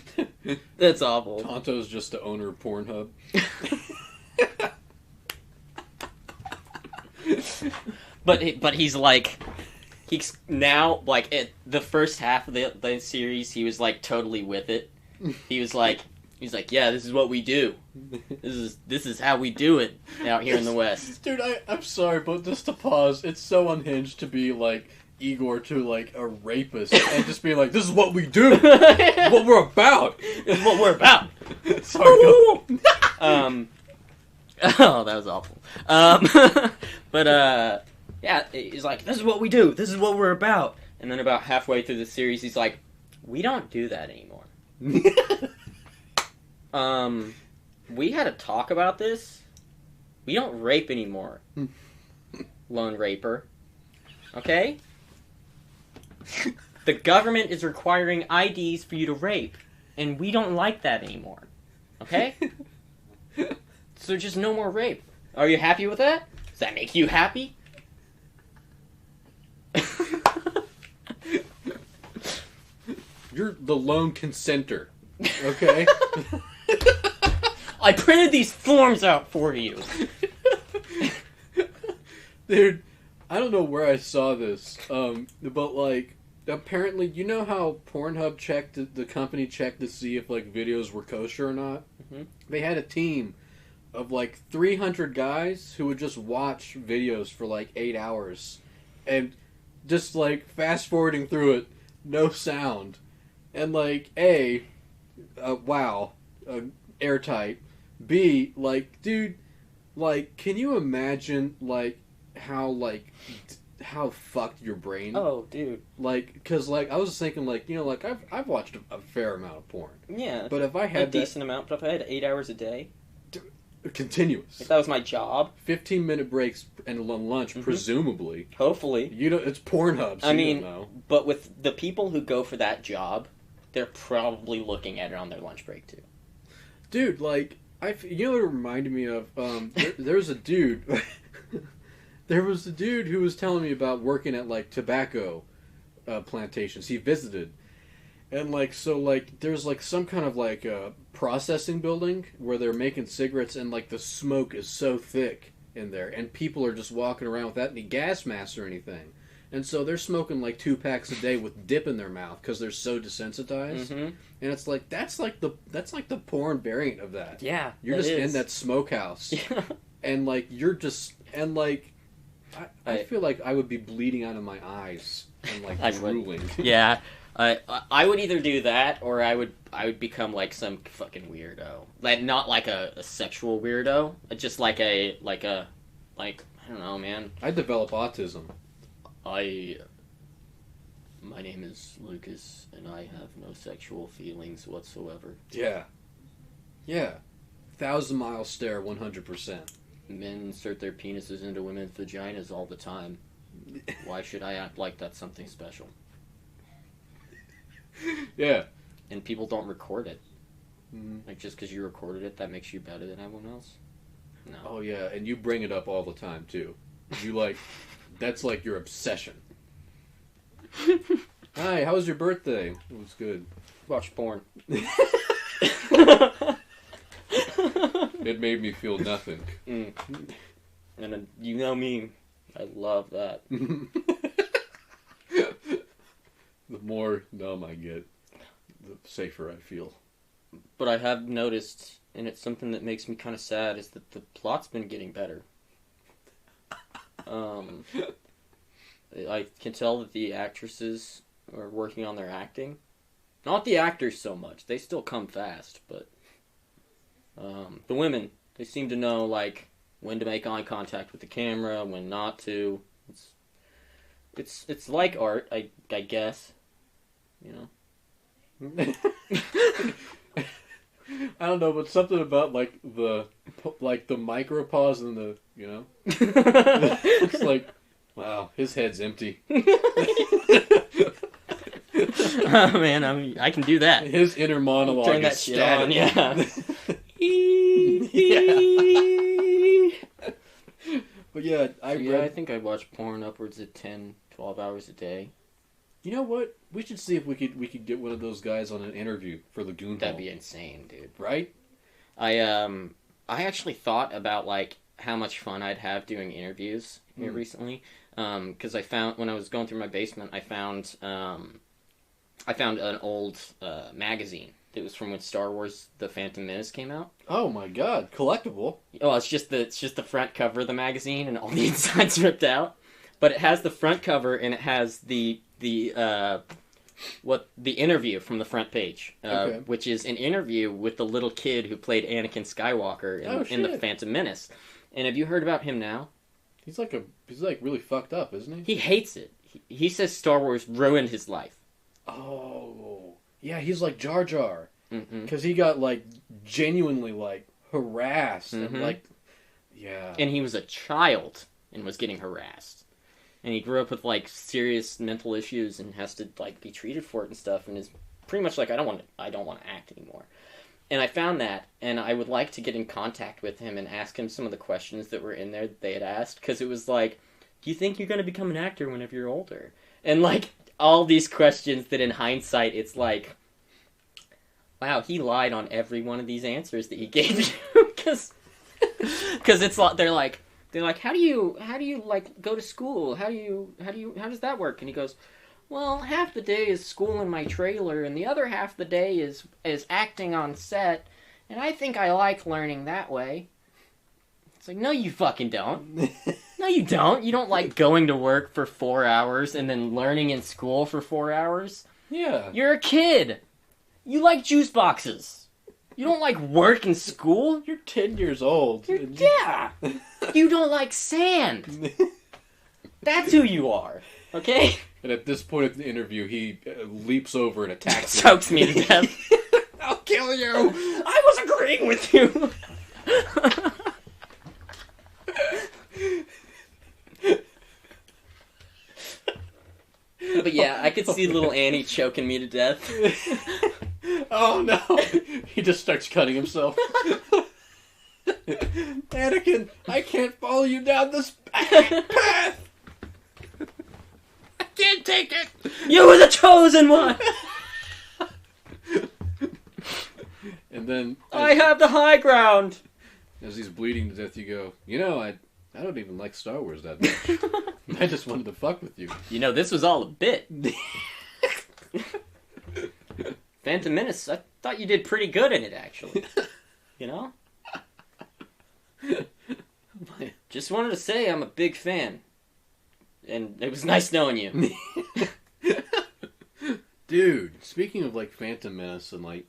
That's awful. Tonto's just the owner of Pornhub. But he's like, he's now like at the first half of the series, he was like totally with it. He was like, yeah, this is what we do. This is how we do it out here in the West. Dude, I'm sorry, but just to pause, it's so unhinged to be like Igor to like a rapist and just be like, this is what we do. What we're about. This is what we're about. Sorry. Go. Oh, that was awful. But yeah, he's like, this is what we do. This is what we're about. And then about halfway through the series, he's like, we don't do that anymore. We had a talk about this. We don't rape anymore. Lone raper. Okay? The government is requiring IDs for you to rape. And we don't like that anymore. Okay? So just no more rape. Are you happy with that? Does that make you happy? You're the lone consenter. Okay? I printed these forms out for you. Dude, I don't know where I saw this, but like, apparently, you know how Pornhub checked, the company checked to see if like videos were kosher or not? Mm-hmm. They had a team of like 300 guys who would just watch videos for like 8 hours and just like fast forwarding through it, no sound. And like, wow, airtight. B, like, dude, like, can you imagine like how fucked your brain? Oh, dude. Like, cause like I was thinking like, you know, like I've watched a fair amount of porn. Yeah. But if I A had decent amount, but if I had 8 hours a day, continuous, if that was my job, 15-minute breaks and lunch, presumably. hopefully. You know, it's Pornhub. So I you mean, don't know. but with the people who go for that job, they're probably looking at it on their lunch break too. Dude, like, you know what it reminded me of? There was a dude. There was a dude who was telling me about working at like tobacco plantations. He visited, and like so like there's like some kind of like processing building where they're making cigarettes, and like the smoke is so thick in there, and people are just walking around without any gas masks or anything. And so they're smoking like 2 packs a day with dip in their mouth because they're so desensitized. Mm-hmm. And it's like that's like the porn variant of that. Yeah, you're just in that smokehouse, and like you're just and like I feel like I would be bleeding out of my eyes and like drooling. Yeah, I would either do that or I would become like some fucking weirdo, like not like a sexual weirdo, just like I don't know, man. I develop autism. My name is Lucas, and I have no sexual feelings whatsoever. Yeah. Yeah. 1,000-mile stare, 100%. Men insert their penises into women's vaginas all the time. Why should I act like that's something special? Yeah. And people don't record it. Mm-hmm. Like, just because you recorded it, that makes you better than everyone else? No. Oh, yeah, and you bring it up all the time, too. You, like, that's, like, your obsession. Hi, how was your birthday? It was good. Watch porn. It made me feel nothing. Mm. And you know me, I love that. The more numb I get, the safer I feel. But I have noticed, and it's something that makes me kind of sad, is that the plot's been getting better. I can tell that the actresses are working on their acting. Not the actors so much. They still come fast, but the women, they seem to know, like, when to make eye contact with the camera, when not to. It's like art, I guess. You know? I don't know, but something about, like, the micro pause and the, you know? It's like, wow, his head's empty. Oh, man, I can do that. His inner monologue Turn is that shit static. on, yeah. But yeah, I think I watch porn upwards of 10, 12 hours a day. You know what? We should see if we could get one of those guys on an interview for the Goonhole. That'd be insane, dude. Right? I actually thought about, like, how much fun I'd have doing interviews here recently. Because I found, when I was going through my basement, I found an old magazine. It was from when Star Wars: The Phantom Menace came out. Oh my god, collectible. Oh, it's just the front cover of the magazine and all the insides ripped out. But it has the front cover and it has the interview from the front page, which is an interview with the little kid who played Anakin Skywalker in the Phantom Menace. And have you heard about him now? He's like really fucked up, isn't he? He hates it. He says Star Wars ruined his life. Oh, yeah, he's like Jar Jar. Because Mm-hmm. he got, like, genuinely, like, harassed. And, like, yeah. And he was a child and was getting harassed. And he grew up with, like, serious mental issues and has to, like, be treated for it and stuff. And is pretty much like, I don't want to act anymore. And I found that, and I would like to get in contact with him and ask him some of the questions that were in there that they had asked. Because it was like, do you think you're going to become an actor whenever you're older? And, like, all these questions that in hindsight, it's like, wow, he lied on every one of these answers that he gave you. Because it's like, they're like, how do you like go to school? How does that work? And he goes, well, half the day is school in my trailer, and the other half the day is acting on set, and I think I like learning that way. It's like, no, you fucking don't. No, you don't. You don't like going to work for 4 hours and then learning in school for 4 hours. Yeah. You're a kid. You like juice boxes. You don't like work in school. You're 10 years old. Yeah. You don't like sand. That's who you are. Okay? And at this point of the interview, he leaps over and attacks you. Chokes me to death. I'll kill you! I was agreeing with you. But yeah, I could see little Annie choking me to death. Oh no! He just starts cutting himself. Anakin, I can't follow you down this path! I can't take it! You were the chosen one! And then... I have the high ground! As he's bleeding to death, you go, you know, I don't even like Star Wars that much. I just wanted to fuck with you. You know, this was all a bit. Phantom Menace, I thought you did pretty good in it, actually. You know? Just wanted to say I'm a big fan. And it was nice knowing you. Dude, speaking of, like, Phantom Menace and, like,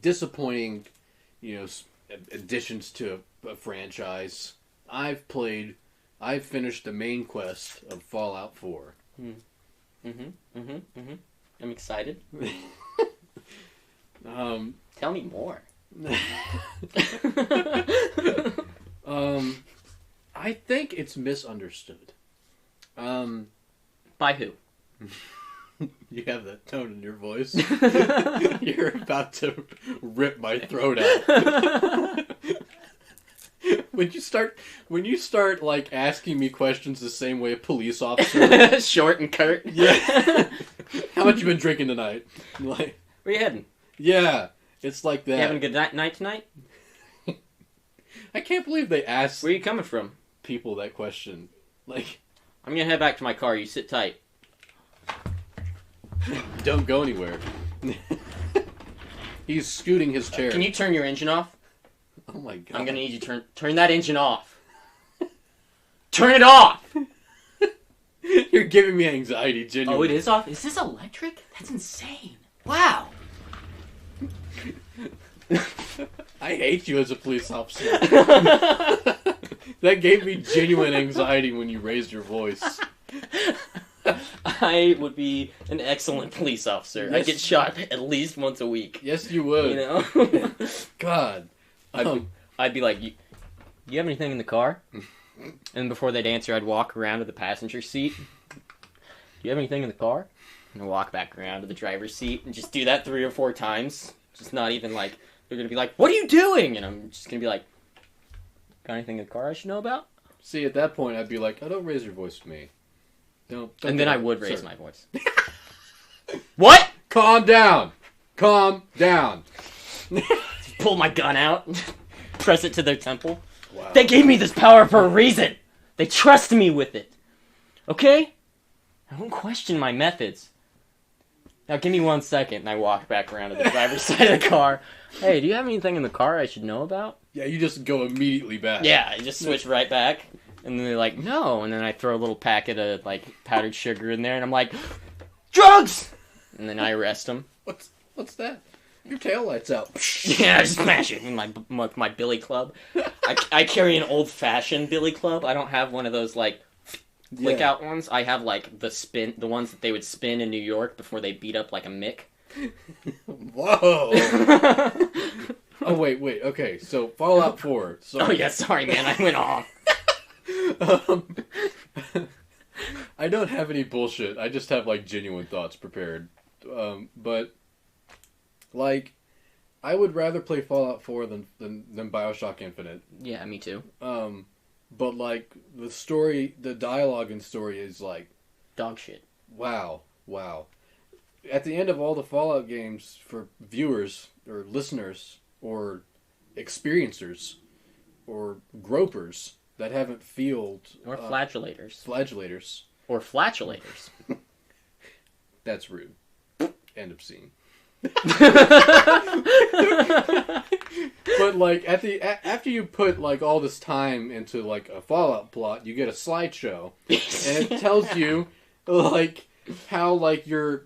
disappointing, you know, additions to a franchise, I've finished the main quest of Fallout 4. I'm excited. Tell me more. I think it's misunderstood. By who? You have that tone in your voice. You're about to rip my throat out. When you start like asking me questions the same way a police officer, short and curt. Yeah. How much you been drinking tonight? Like, where you heading? Yeah, it's like that. You having a good night tonight? I can't believe they asked. Where you coming from? People that question. Like, I'm gonna head back to my car. You sit tight. Don't go anywhere. He's scooting his chair. Can you turn your engine off? Oh my god! I'm gonna need you to turn that engine off. Turn it off! You're giving me anxiety, genuinely. Oh, it is off? Is this electric? That's insane. Wow. I hate you as a police officer. That gave me genuine anxiety when you raised your voice. I would be an excellent police officer. Yes. I'd get shot at least once a week. Yes, you would. You know? God. I'd be like, you have anything in the car? And before they'd answer, I'd walk around to the passenger seat. Do you have anything in the car? And I'd walk back around to the driver's seat and just do that 3 or 4 times. Just not even like, they're going to be like, what are you doing? And I'm just going to be like, got anything in the car I should know about? See, at that point, I'd be like, oh, don't raise your voice to me. Don't and then I would raise my voice. What? Calm down. Calm down. Pull my gun out. Press it to their temple. Wow. They gave me this power for a reason. They trust me with it. Okay? I won't question my methods. Now give me 1 second, and I walk back around to the driver's side of the car. Hey, do you have anything in the car I should know about? Yeah, you just go immediately back. Yeah, I just switch right back. And then they're like, no. And then I throw a little packet of, like, powdered sugar in there, and I'm like, drugs! And then I arrest them. What's that? Your taillight's out. Yeah, I just smash it with my billy club. I carry an old-fashioned billy club. I don't have one of those, like, flick-out ones. I have, like, the ones that they would spin in New York before they beat up, like, a Mick. Whoa! Oh, wait. Okay, so Fallout 4. Oh, yeah, sorry, man. I went off. I don't have any bullshit. I just have, like, genuine thoughts prepared. But, like, I would rather play Fallout 4 than Bioshock Infinite. Yeah, me too. But, like, the dialogue and story is, like... dog shit. Wow. At the end of all the Fallout games, for viewers, or listeners, or experiencers, or gropers that haven't or flagellators. Or flatulators. That's rude. End of scene. But like after you put like all this time into like a Fallout plot, you get a slideshow, and it tells you like how like your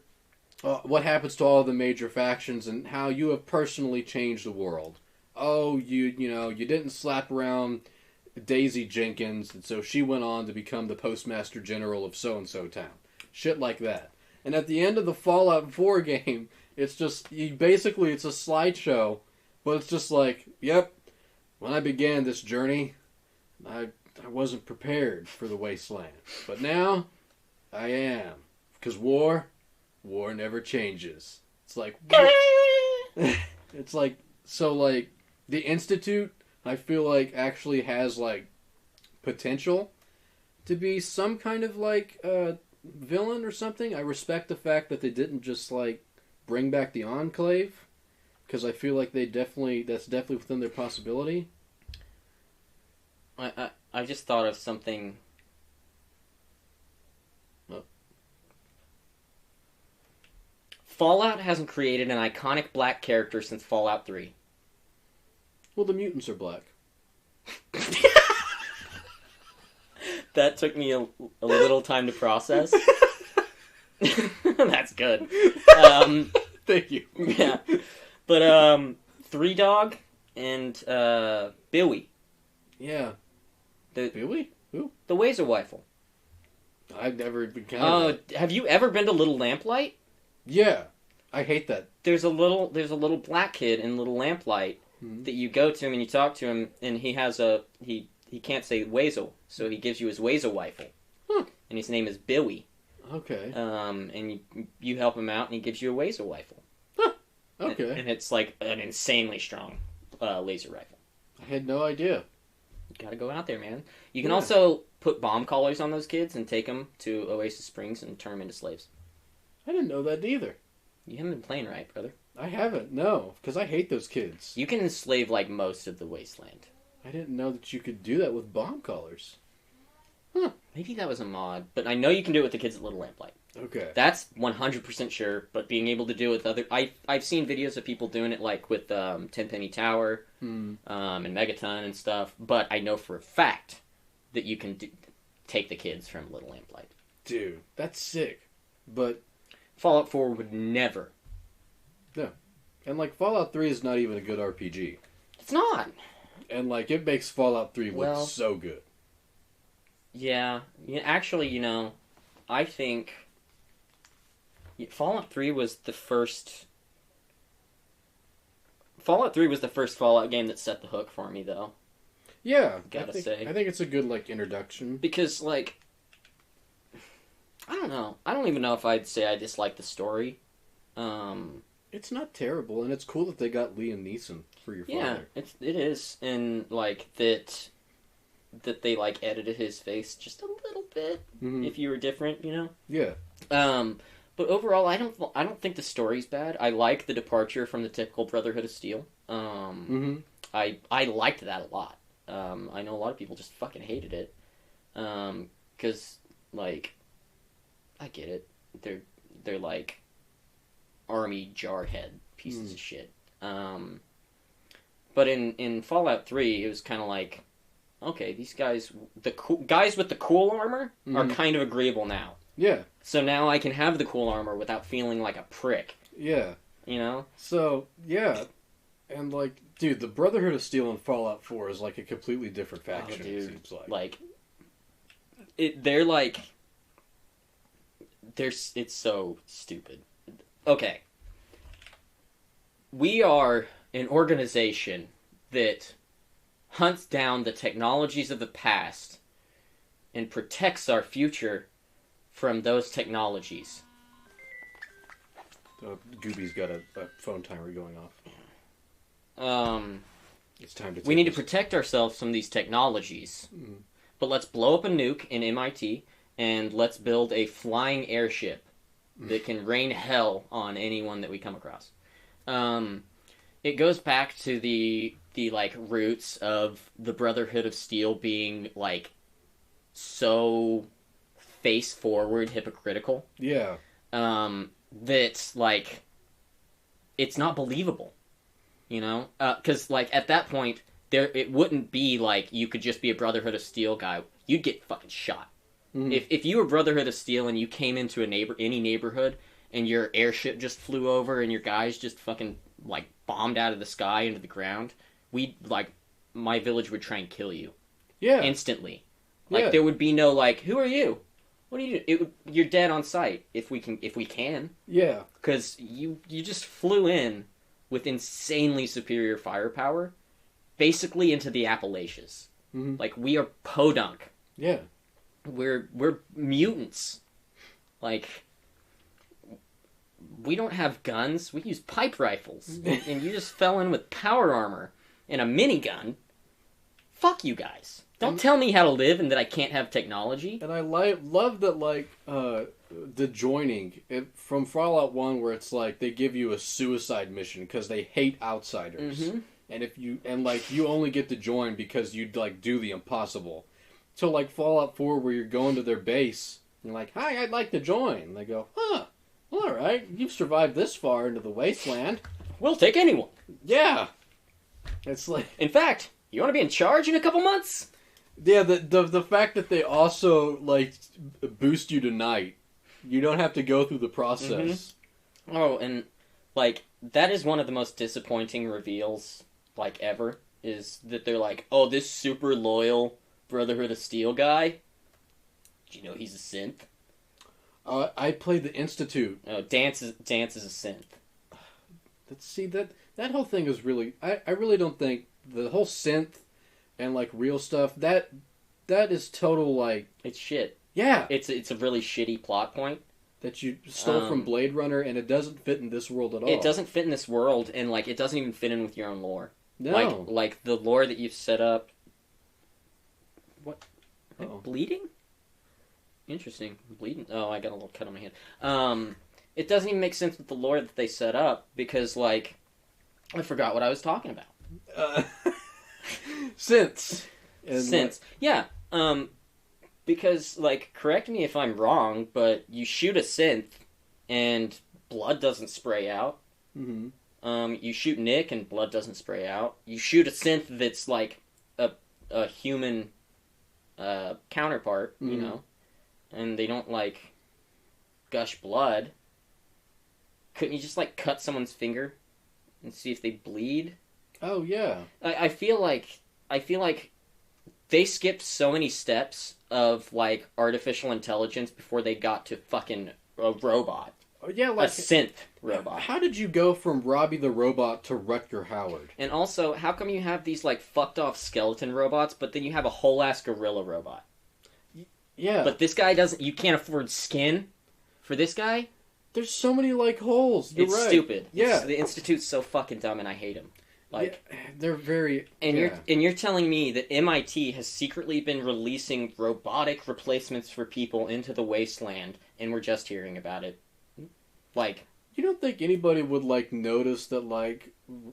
what happens to all the major factions and how you have personally changed the world. Oh, you didn't slap around Daisy Jenkins, and so she went on to become the Postmaster General of so-and-so town. Shit like that. And at the end of the Fallout 4 game, it's just, basically it's a slideshow, but it's just like, yep, when I began this journey, I wasn't prepared for the wasteland. But now, I am. Because war never changes. It's like, it's like, so like, the Institute, I feel like, actually has, like, potential to be some kind of, like, villain or something. I respect the fact that they didn't just, like, bring back the Enclave, because I feel like that's definitely within their possibility. I just thought of something. Oh. Fallout hasn't created an iconic black character since Fallout 3. Well, the mutants are black. That took me a little time to process. That's good. Thank you. Yeah. But, Three Dog and, Billy. Yeah. Billy? Who? The Wazer Rifle. I've never encountered Oh, that. have you ever been to Little Lamplight? Yeah, I hate that. There's a little black kid in Little Lamplight that you go to him and you talk to him, and he has he can't say weasel, so he gives you his weasel rifle, and his name is Billy. Okay. And you help him out, and he gives you a weasel rifle. Okay. And it's like an insanely strong laser rifle. I had no idea. You gotta go out there, man. You can also put bomb collars on those kids and take them to Oasis Springs and turn them into slaves. I didn't know that either. You haven't been playing right, brother. I haven't, no, because I hate those kids. You can enslave like most of the wasteland. I didn't know that you could do that with bomb collars. Maybe that was a mod, but I know you can do it with the kids at Little Lamplight. Okay. That's 100% sure, but being able to do it with other... I've seen videos of people doing it like with Tenpenny Tower and Megaton and stuff, but I know for a fact that you can take the kids from Little Lamplight. Dude, that's sick. But... Fallout 4 would never. No. And, like, Fallout 3 is not even a good RPG. It's not. And, like, it makes Fallout 3 look so good. Yeah. Actually, I think... Fallout 3 was the first... Fallout 3 was the first Fallout game that set the hook for me, though. Yeah. Gotta say. I think it's a good, like, introduction. Because, like... I don't know. I don't even know if I'd say I dislike the story. It's not terrible, and it's cool that they got Liam Neeson for your father. Yeah, it is. And, like, that they, like, edited his face just a little bit, if you were different, Yeah. But overall, I don't think the story's bad. I like the departure from the typical Brotherhood of Steel. I liked that a lot. I know a lot of people just fucking hated it. 'Cause, like... I get it. They're like army jarhead pieces of shit. But in Fallout 3, it was kind of like, okay, these guys, guys with the cool armor are kind of agreeable now. Yeah. So now I can have the cool armor without feeling like a prick. Yeah. So, yeah. And, like, dude, the Brotherhood of Steel in Fallout 4 is, like, a completely different faction, it seems like. Like, they're, like... It's so stupid. Okay. We are an organization that hunts down the technologies of the past and protects our future from those technologies. Gooby's got a phone timer going off. It's time to. We need to protect ourselves from these technologies. But let's blow up a nuke in MIT, and let's build a flying airship that can rain hell on anyone that we come across. It goes back to the like roots of the Brotherhood of Steel being like so face forward hypocritical. Yeah. That like it's not believable, because like at that point it wouldn't be like you could just be a Brotherhood of Steel guy. You'd get fucking shot. If you were Brotherhood of Steel and you came into any neighborhood and your airship just flew over and your guys just fucking like bombed out of the sky into the ground, my village would try and kill you. Yeah. Instantly. Like there would be no like, who are you? What do you do? You're dead on sight if we can. Yeah. Because you just flew in with insanely superior firepower, basically into the Appalachians. Like we are podunk. Yeah. We're mutants. Like, we don't have guns. We use pipe rifles. And you just fell in with power armor and a minigun. Fuck you guys. Don't tell me how to live and that I can't have technology. And I love that, like, the joining from Fallout 1 where it's like they give you a suicide mission because they hate outsiders. And you only get to join because you like do the impossible. So, like, Fallout 4, where you're going to their base, and you're like, hi, I'd like to join. And they go, huh, all right, you've survived this far into the wasteland. We'll take anyone. Yeah. It's like... In fact, you want to be in charge in a couple months? Yeah, the fact that they also, like, boost you to night. You don't have to go through the process. Oh, and, like, that is one of the most disappointing reveals, like, ever, is that they're like, oh, this super loyal Brotherhood of Steel guy, Do you know he's a synth? I played the Institute. Oh, Dance is a synth. That whole thing is really. I really don't think the whole synth and like real stuff that is total like It's shit. yeah. It's a really shitty plot point That you stole from Blade Runner, and it doesn't fit in this world at all. It doesn't fit in this world, and like it doesn't even fit in with your own lore. No. Like the lore that you've set up. What? Am I Uh-oh. bleeding? Interesting. Bleeding. Oh, I got a little cut on my hand. It doesn't even make sense with the lore that they set up because, like, I forgot what I was talking about. Synths. Synths. Yeah. Because, like, correct me if I'm wrong, but you shoot a synth and blood doesn't spray out. Mm-hmm. You shoot Nick and blood doesn't spray out. You shoot a synth that's like a human counterpart, Mm-hmm. you know, and they don't like gush blood. Couldn't you just like cut someone's finger and see if they bleed? Oh yeah. I feel like they skipped so many steps of like artificial intelligence before they got to fucking a robot. Oh, yeah, A like synth robot. How did you go from Robbie the Robot to Rutger Hauer? And also, how come you have these like fucked off skeleton robots, but then you have a whole ass gorilla robot? Yeah. But this guy doesn't. You can't afford skin for this guy. There's so many like holes. You're It's right. stupid. Yeah. The Institute's so fucking dumb, and I hate him. Like, yeah, they're very. and yeah. you're telling me that MIT has secretly been releasing robotic replacements for people into the wasteland, and we're just hearing about it. Like, You don't think anybody would like notice that like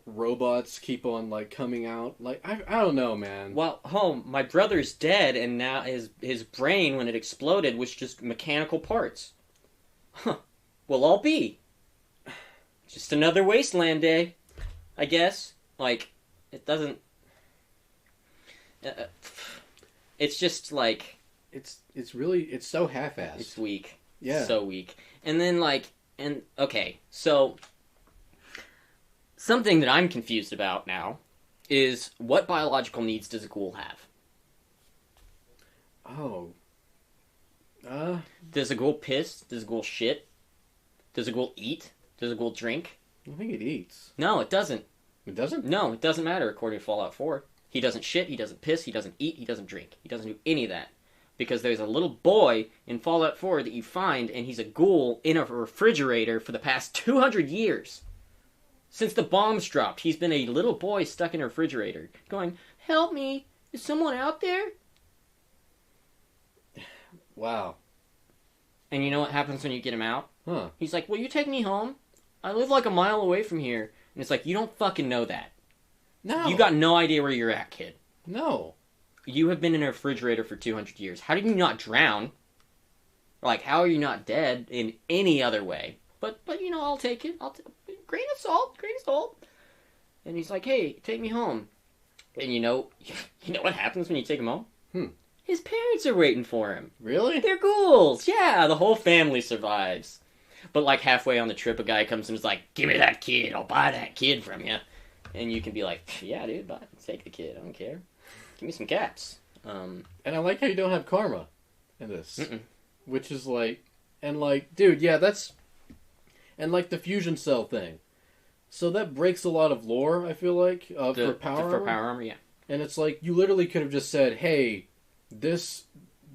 robots keep on like coming out? Like I don't know, man. well, my brother's dead, and now his brain, when it exploded, was just mechanical parts. Huh. Well, I'll be. Just another wasteland day, I guess. Like, it doesn't. It's just like It's so half-assed. it's weak. Yeah. So weak. And then okay, so something that I'm confused about now is what biological needs does a ghoul have? Oh. Does a ghoul piss? Does a ghoul shit? Does a ghoul eat? Does a ghoul drink? I think it eats. No, it doesn't. It doesn't? No, it doesn't matter according to Fallout 4. He doesn't shit, he doesn't piss, he doesn't eat, he doesn't drink. He doesn't do any of that. Because there's a little boy in Fallout 4 that you find, and he's a ghoul in a refrigerator for the past 200 years. Since the bombs dropped, he's been a little boy stuck in a refrigerator, going, "Help me! Is someone out there?" Wow. And you know what happens when you get him out? Huh. He's like, "Will you take me home? I live like a mile away from here." And it's like, you don't fucking know that. No. You got no idea where you're at, kid. No. You have been in a refrigerator for 200 years. How did you not drown? Like, how are you not dead in any other way? But you know, I'll take it. Grain of salt, grain of salt. And he's like, "Hey, take me home." And you know what happens when you take him home? His parents are waiting for him. Really? They're ghouls. Yeah, the whole family survives. But like halfway on the trip, a guy comes and is like, "Give me that kid. I'll buy that kid from you." And you can be like, "Yeah, dude, buy it. Take the kid. I don't care. Give me some caps." And I like how you don't have karma in this. Mm-mm. Which is like... And like, dude, yeah, that's... And like the fusion cell thing. So that breaks a lot of lore, I feel like, for power For armor. power armor, yeah. And it's like, you literally could have just said, "Hey, this...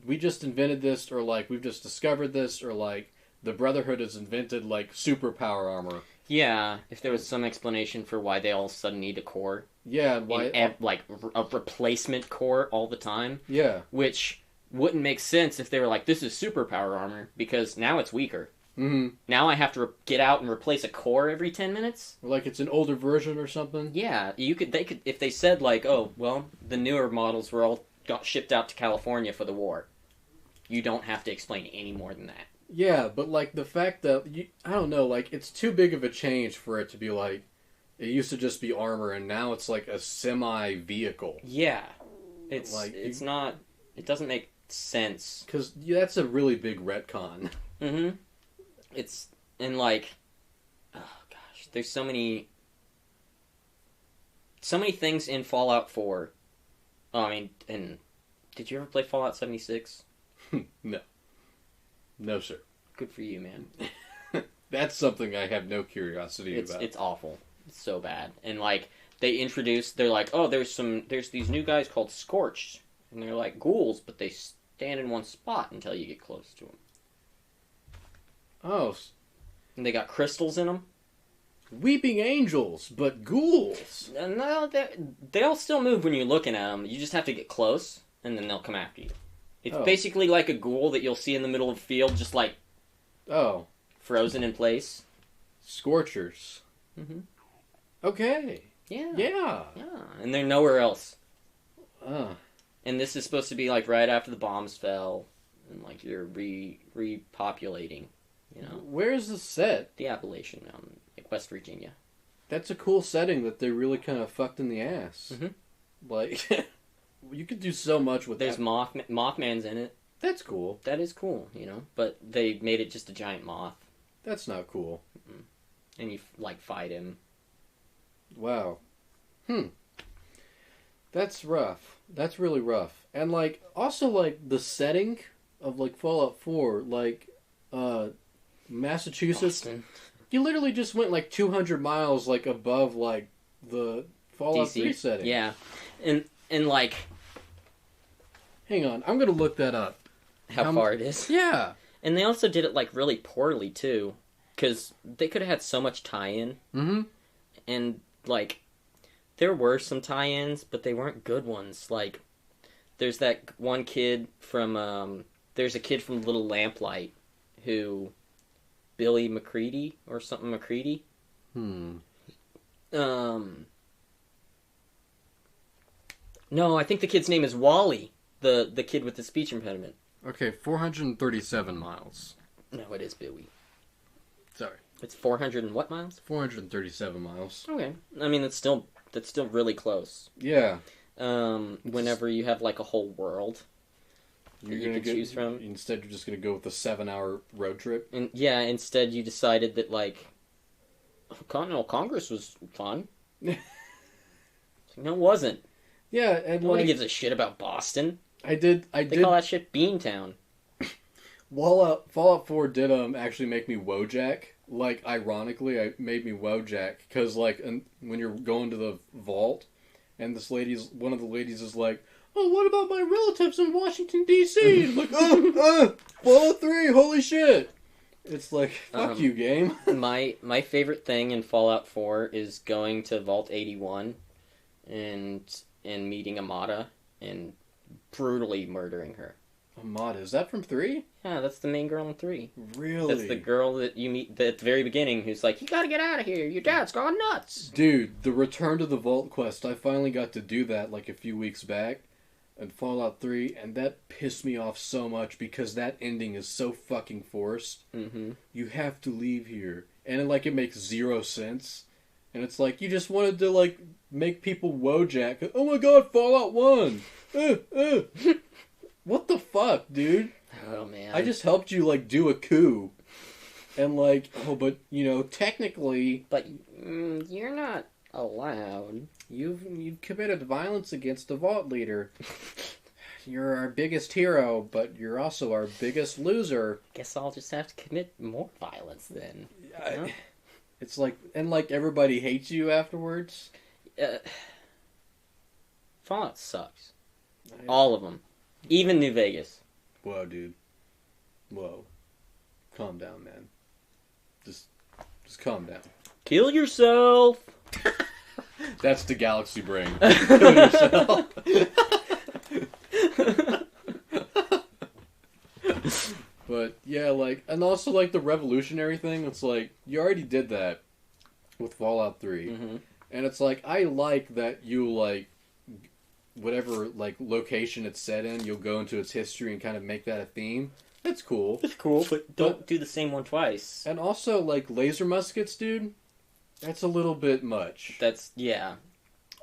We just invented this," or like, "We've just discovered this," or like, "The Brotherhood has invented like super power armor." Yeah, if there was some explanation for why they all of a sudden need a core. Yeah, and why... Like, a replacement core all the time. Yeah. Which wouldn't make sense if they were like, "This is superpower armor," because now it's weaker. Mm-hmm. Now I have to get out and replace a core every 10 minutes? Like it's an older version or something. Yeah, they could, if they said like, "Oh, well, the newer models were all got shipped out to California for the war." You don't have to explain any more than that. Yeah, but like the fact that I don't know, like it's too big of a change for it to be like it used to just be armor and now it's like a semi vehicle. Yeah, it's Like, it's not. It doesn't make sense. Because that's a really big retcon. Mm-hmm. It's and like, oh gosh, there's so many things in Fallout 4. Oh, I mean, and did you ever play Fallout 76? No. No, sir. Good for you, man. That's something I have no curiosity about. It's awful. It's so bad. And like they're like, oh, there's these new guys called Scorched, and they're like ghouls, but they stand in one spot until you get close to them. Oh. And they got crystals in them. Weeping angels, but ghouls. No, they'll still move when you're looking at them. You just have to get close, and then they'll come after you. It's basically like a ghoul that you'll see in the middle of the field, just like frozen in place. Scorchers. Mm-hmm. Okay. Yeah. Yeah. Yeah. And they're nowhere else. And this is supposed to be like right after the bombs fell, and like you're repopulating. You know. Where's the set? The Appalachian Mountain, like West Virginia. That's a cool setting that they really kind of fucked in the ass. Mm-hmm. Like, you could do so much with There's that. Mothman's in it. That's cool. That is cool, you know. But they made it just a giant moth. That's not cool. Mm-mm. And you, like, fight him. Wow. That's rough. That's really rough. And, like, also, like, the setting of, like, Fallout 4, like, Massachusetts. Boston. You literally just went, like, 200 miles, like, above, like, the Fallout DC. 3 setting. Yeah. And like... Hang on. I'm gonna look that up. How far it is. Yeah. And they also did it, like, really poorly, too. Because they could have had so much tie-in. Mm-hmm. And, like, there were some tie-ins, but they weren't good ones. Like, there's that one kid from, there's a kid from Little Lamplight who... Billy McCready or something McCready. No, I think the kid's name is Wally, the kid with the speech impediment. Okay, 437 miles. No, it is Billy. Sorry. It's 400 and what miles? 437 miles. Okay. I mean, that's still really close. Yeah. Whenever you have like a whole world You're you can choose from. Instead, you're just going to go with a 7-hour road trip. And yeah, instead you decided that like Continental Congress was fun. No, it wasn't. Yeah, and Nobody like, gives a shit about Boston. I did. They call that shit Beantown. Fallout 4 did actually make me Wojak. Like, ironically, it made me Wojak because like when you're going to the vault, and one of the ladies is like, "Oh, what about my relatives in Washington D.C.?" Like, Fallout 3, holy shit! It's like, fuck you, game. My favorite thing in Fallout 4 is going to Vault 81 and meeting Amada and brutally murdering her. Amada, is that from 3? Yeah, that's the main girl in 3. Really? That's the girl that you meet at the very beginning who's like, "You gotta get out of here, your dad's gone nuts." Dude, the Return to the Vault quest, I finally got to do that like a few weeks back in Fallout 3, and that pissed me off so much because that ending is so fucking forced. Mm-hmm. You have to leave here. And it makes zero sense. And it's like, you just wanted to like make people Wojak. Oh my god, Fallout 1! What the fuck, dude? Oh man. I just helped you like do a coup. And like, but technically... But you're not allowed. You've committed violence against the Vault Leader. You're our biggest hero, but you're also our biggest loser. Guess I'll just have to commit more violence then. It's like, and like everybody hates you afterwards. Fallout sucks. All of them. Even New Vegas. Whoa, dude. Whoa. Calm down, man. Just calm down. Kill yourself! That's the galaxy brain. Kill yourself. But, yeah, like, and also, like, the revolutionary thing, it's like, you already did that with Fallout 3. Mm-hmm. And it's like, I like that you, like, whatever, like, location it's set in, you'll go into its history and kind of make that a theme. That's cool. It's cool, but don't do the same one twice. And also, like, laser muskets, dude, that's a little bit much. Yeah.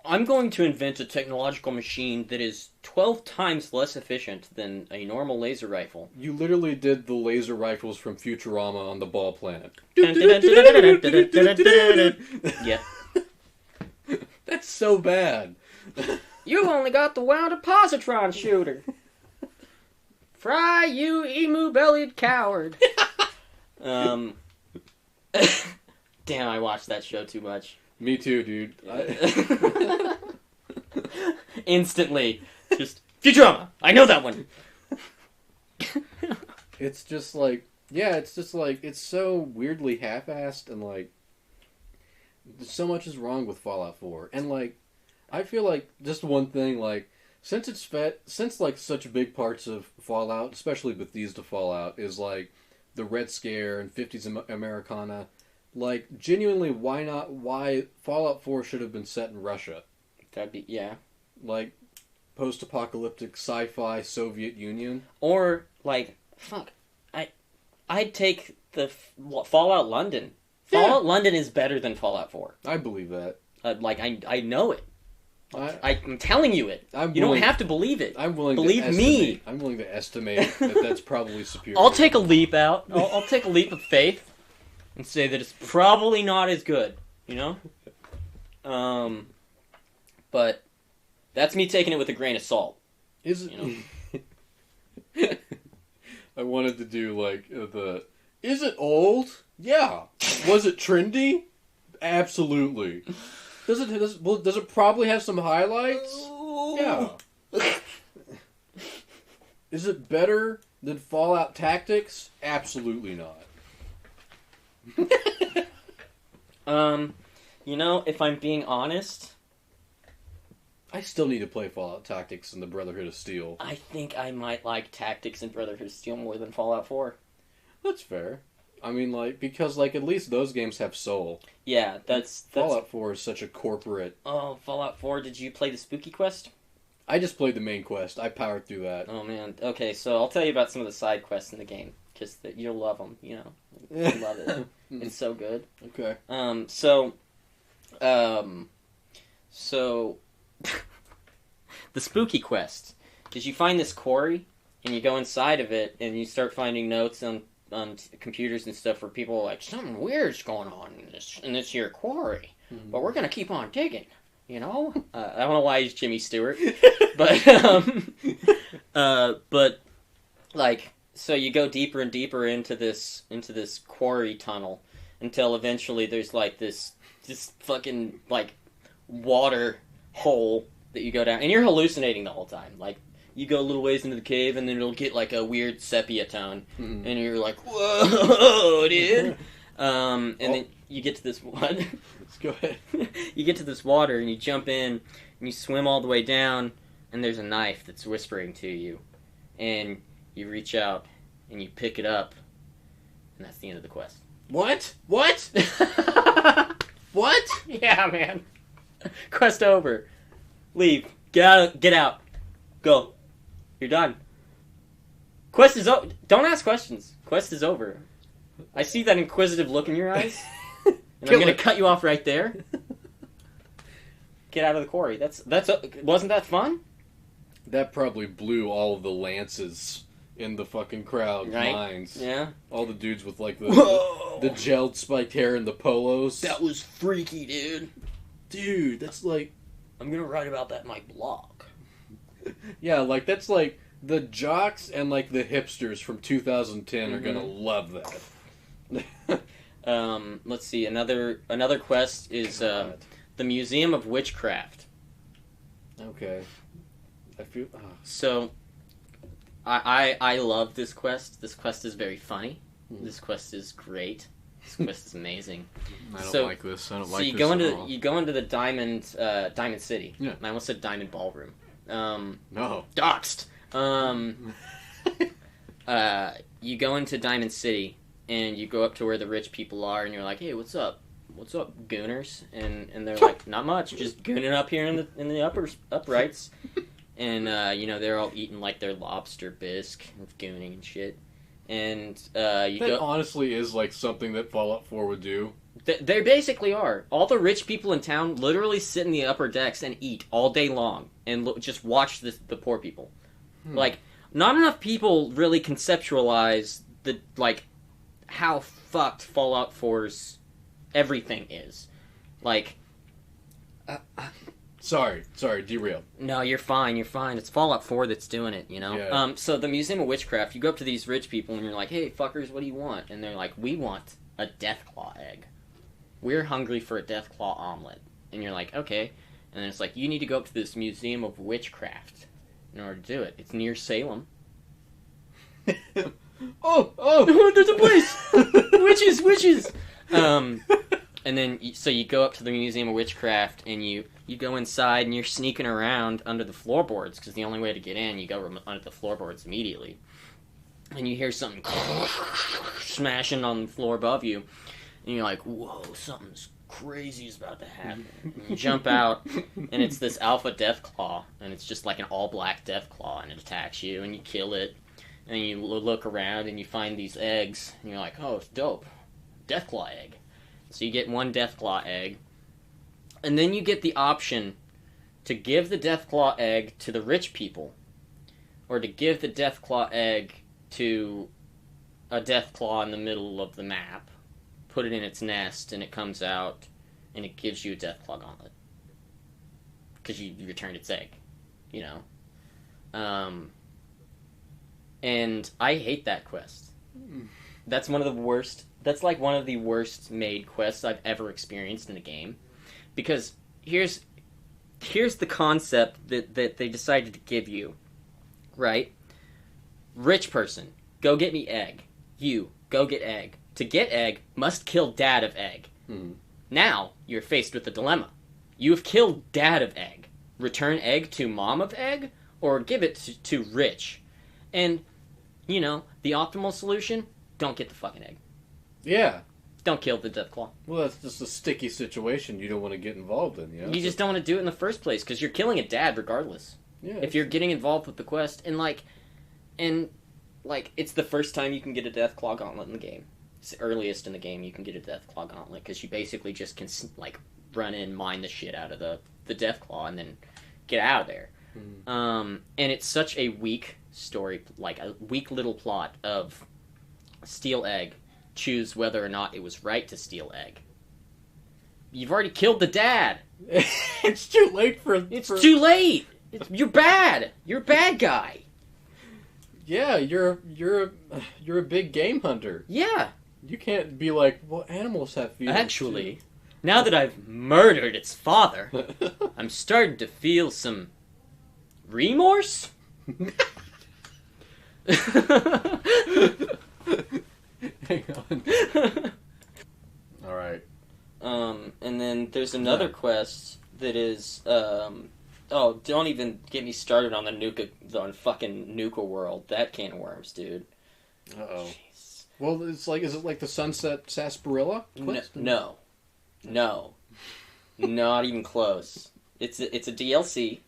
I'm going to invent a technological machine that is 12 times less efficient than a normal laser rifle. You literally did the laser rifles from Futurama on the ball planet. Yeah. That's so bad. You only got the wounded positron shooter. Fry, you emu-bellied coward. Damn, I watched that show too much. Me too, dude. Instantly. Just, Futurama! I know that one! It's just like, yeah, it's just like, it's so weirdly half-assed, and like, so much is wrong with Fallout 4. And like, I feel like, just one thing, like, since like such big parts of Fallout, especially Bethesda Fallout, is like the Red Scare and 50s Americana, like, genuinely, why Fallout 4 should have been set in Russia. That'd be, yeah. Like, post-apocalyptic sci-fi Soviet Union. Or, like, fuck, I'd take the Fallout London. Yeah. Fallout London is better than Fallout 4. I believe that. Like, I know it. I'm telling you it. You don't have to believe it. I'm willing believe to me. I'm willing to estimate that that's probably superior. I'll take a leap out. I'll take a leap of faith and say that it's probably not as good. You know? But that's me taking it with a grain of salt. Is it? You know? I wanted to do like is it old? Yeah. Was it trendy? Absolutely. Does it probably have some highlights? Yeah. Is it better than Fallout Tactics? Absolutely not. You know, if I'm being honest, I still need to play Fallout Tactics and the Brotherhood of Steel. I think I might like Tactics and Brotherhood of Steel more than Fallout 4. That's fair. I mean, like, because, like, at least those games have soul. Yeah, that's... Fallout 4 is such a corporate... Oh, Fallout 4, did you play the Spooky Quest? I just played the main quest. I powered through that. Oh, man. Okay, so I'll tell you about some of the side quests in the game. Just that you'll love them, you know. You'll love it. It's so good. Okay. So... the Spooky Quest is you find this quarry, and you go inside of it, and you start finding notes on computers and stuff where people are like, something weird's going on in this here quarry, but we're gonna keep on digging, you know? I don't know why he's Jimmy Stewart, but like, so you go deeper and deeper into this quarry tunnel until eventually there's like this fucking like water hole that you go down, and you're hallucinating the whole time. Like, you go a little ways into the cave, and then it'll get like a weird sepia tone, and you're like, "Whoa, dude!" And then you get to this one. Let's go ahead. You get to this water, and you jump in, and you swim all the way down, and there's a knife that's whispering to you, and you reach out, and you pick it up, and that's the end of the quest. What? What? What? Yeah, man. Quest over. Leave. Get out. Go. You're done. Quest is over. Don't ask questions. Quest is over. I see that inquisitive look in your eyes, and I'm gonna cut you off right there. Get out of the quarry. Wasn't that fun? That probably blew all of the lances in the fucking crowd's minds. Yeah. All the dudes with like the gelled spiked hair and the polos. That was freaky, dude. Dude, that's like... I'm gonna write about that in my blog. Yeah, like, that's like, the jocks and, like, the hipsters from 2010 are gonna love that. Let's see, another quest is, the Museum of Witchcraft. Okay. I feel... Oh. So, I love this quest. This quest is very funny. This quest is great. This quest is amazing. I don't like this. I don't like this at all. So you go into the Diamond City. Yeah. I almost said Diamond Ballroom. No. Doxed. You go into Diamond City, and you go up to where the rich people are, and you're like, "Hey, what's up? What's up, gooners?" And they're like, "Not much, just gooning up here in the uprights." And they're all eating like their lobster bisque with gooning and shit. And that honestly is like something that Fallout 4 would do. They basically are. All the rich people in town literally sit in the upper decks and eat all day long and just watch the poor people. Like, not enough people really conceptualize how fucked Fallout 4's everything is. Like, Sorry, derailed. No, you're fine. You're fine. It's Fallout 4 that's doing it, you know? Yeah. So the Museum of Witchcraft, you go up to these rich people and you're like, hey, fuckers, what do you want? And they're like, we want a Deathclaw egg. We're hungry for a Deathclaw omelet. And you're like, okay. And then it's like, you need to go up to this Museum of Witchcraft in order to do it. It's near Salem. Oh, there's a place! Witches! And then, so you go up to the Museum of Witchcraft, and you go inside, and you're sneaking around under the floorboards, because the only way to get in, you go under the floorboards immediately. And you hear something smashing on the floor above you, and you're like, whoa, something's crazy is about to happen. And you jump out, and it's this alpha Deathclaw, and it's just like an all-black Deathclaw, and it attacks you, and you kill it, and you look around, and you find these eggs, and you're like, oh, it's dope. Deathclaw egg. So you get one Deathclaw egg, and then you get the option to give the Deathclaw egg to the rich people, or to give the Deathclaw egg to a Deathclaw in the middle of the map, put it in its nest, and it comes out, and it gives you a Deathclaw gauntlet. Because you returned its egg, you know? And I hate that quest. That's one of the worst... That's like one of the worst made quests I've ever experienced in a game. Because here's the concept that they decided to give you, right? Rich person, go get me egg. You, go get egg. To get egg, must kill dad of egg. Mm-hmm. Now, you're faced with a dilemma. You have killed dad of egg. Return egg to mom of egg, or give it to rich. And, you know, the optimal solution, don't get the fucking egg. Yeah. Don't kill the Deathclaw. Well, that's just a sticky situation you don't want to get involved in, you know? You just don't want to do it in the first place, because you're killing a dad regardless. Yeah. If you're getting involved with the quest, and it's the first time you can get a Deathclaw gauntlet in the game. It's the earliest in the game you can get a Deathclaw gauntlet, because you basically just can, like, run in, mine the shit out of the Deathclaw, and then get out of there. Mm. And it's such a weak story, like, a weak little plot of steal egg, choose whether or not it was right to steal egg. You've already killed the dad. It's too late It's too late. You're bad. You're a bad guy. Yeah, you're a big game hunter. Yeah. You can't be like, well, animals have feelings. Actually, now that I've murdered its father, I'm starting to feel some remorse. Hang on. All right. And then there's another quest that is, oh, don't even get me started on on fucking Nuka World. That can of worms, dude. Uh-oh. Jeez. Well, is it like the Sunset Sarsaparilla quest? No. Not even close. It's a DLC,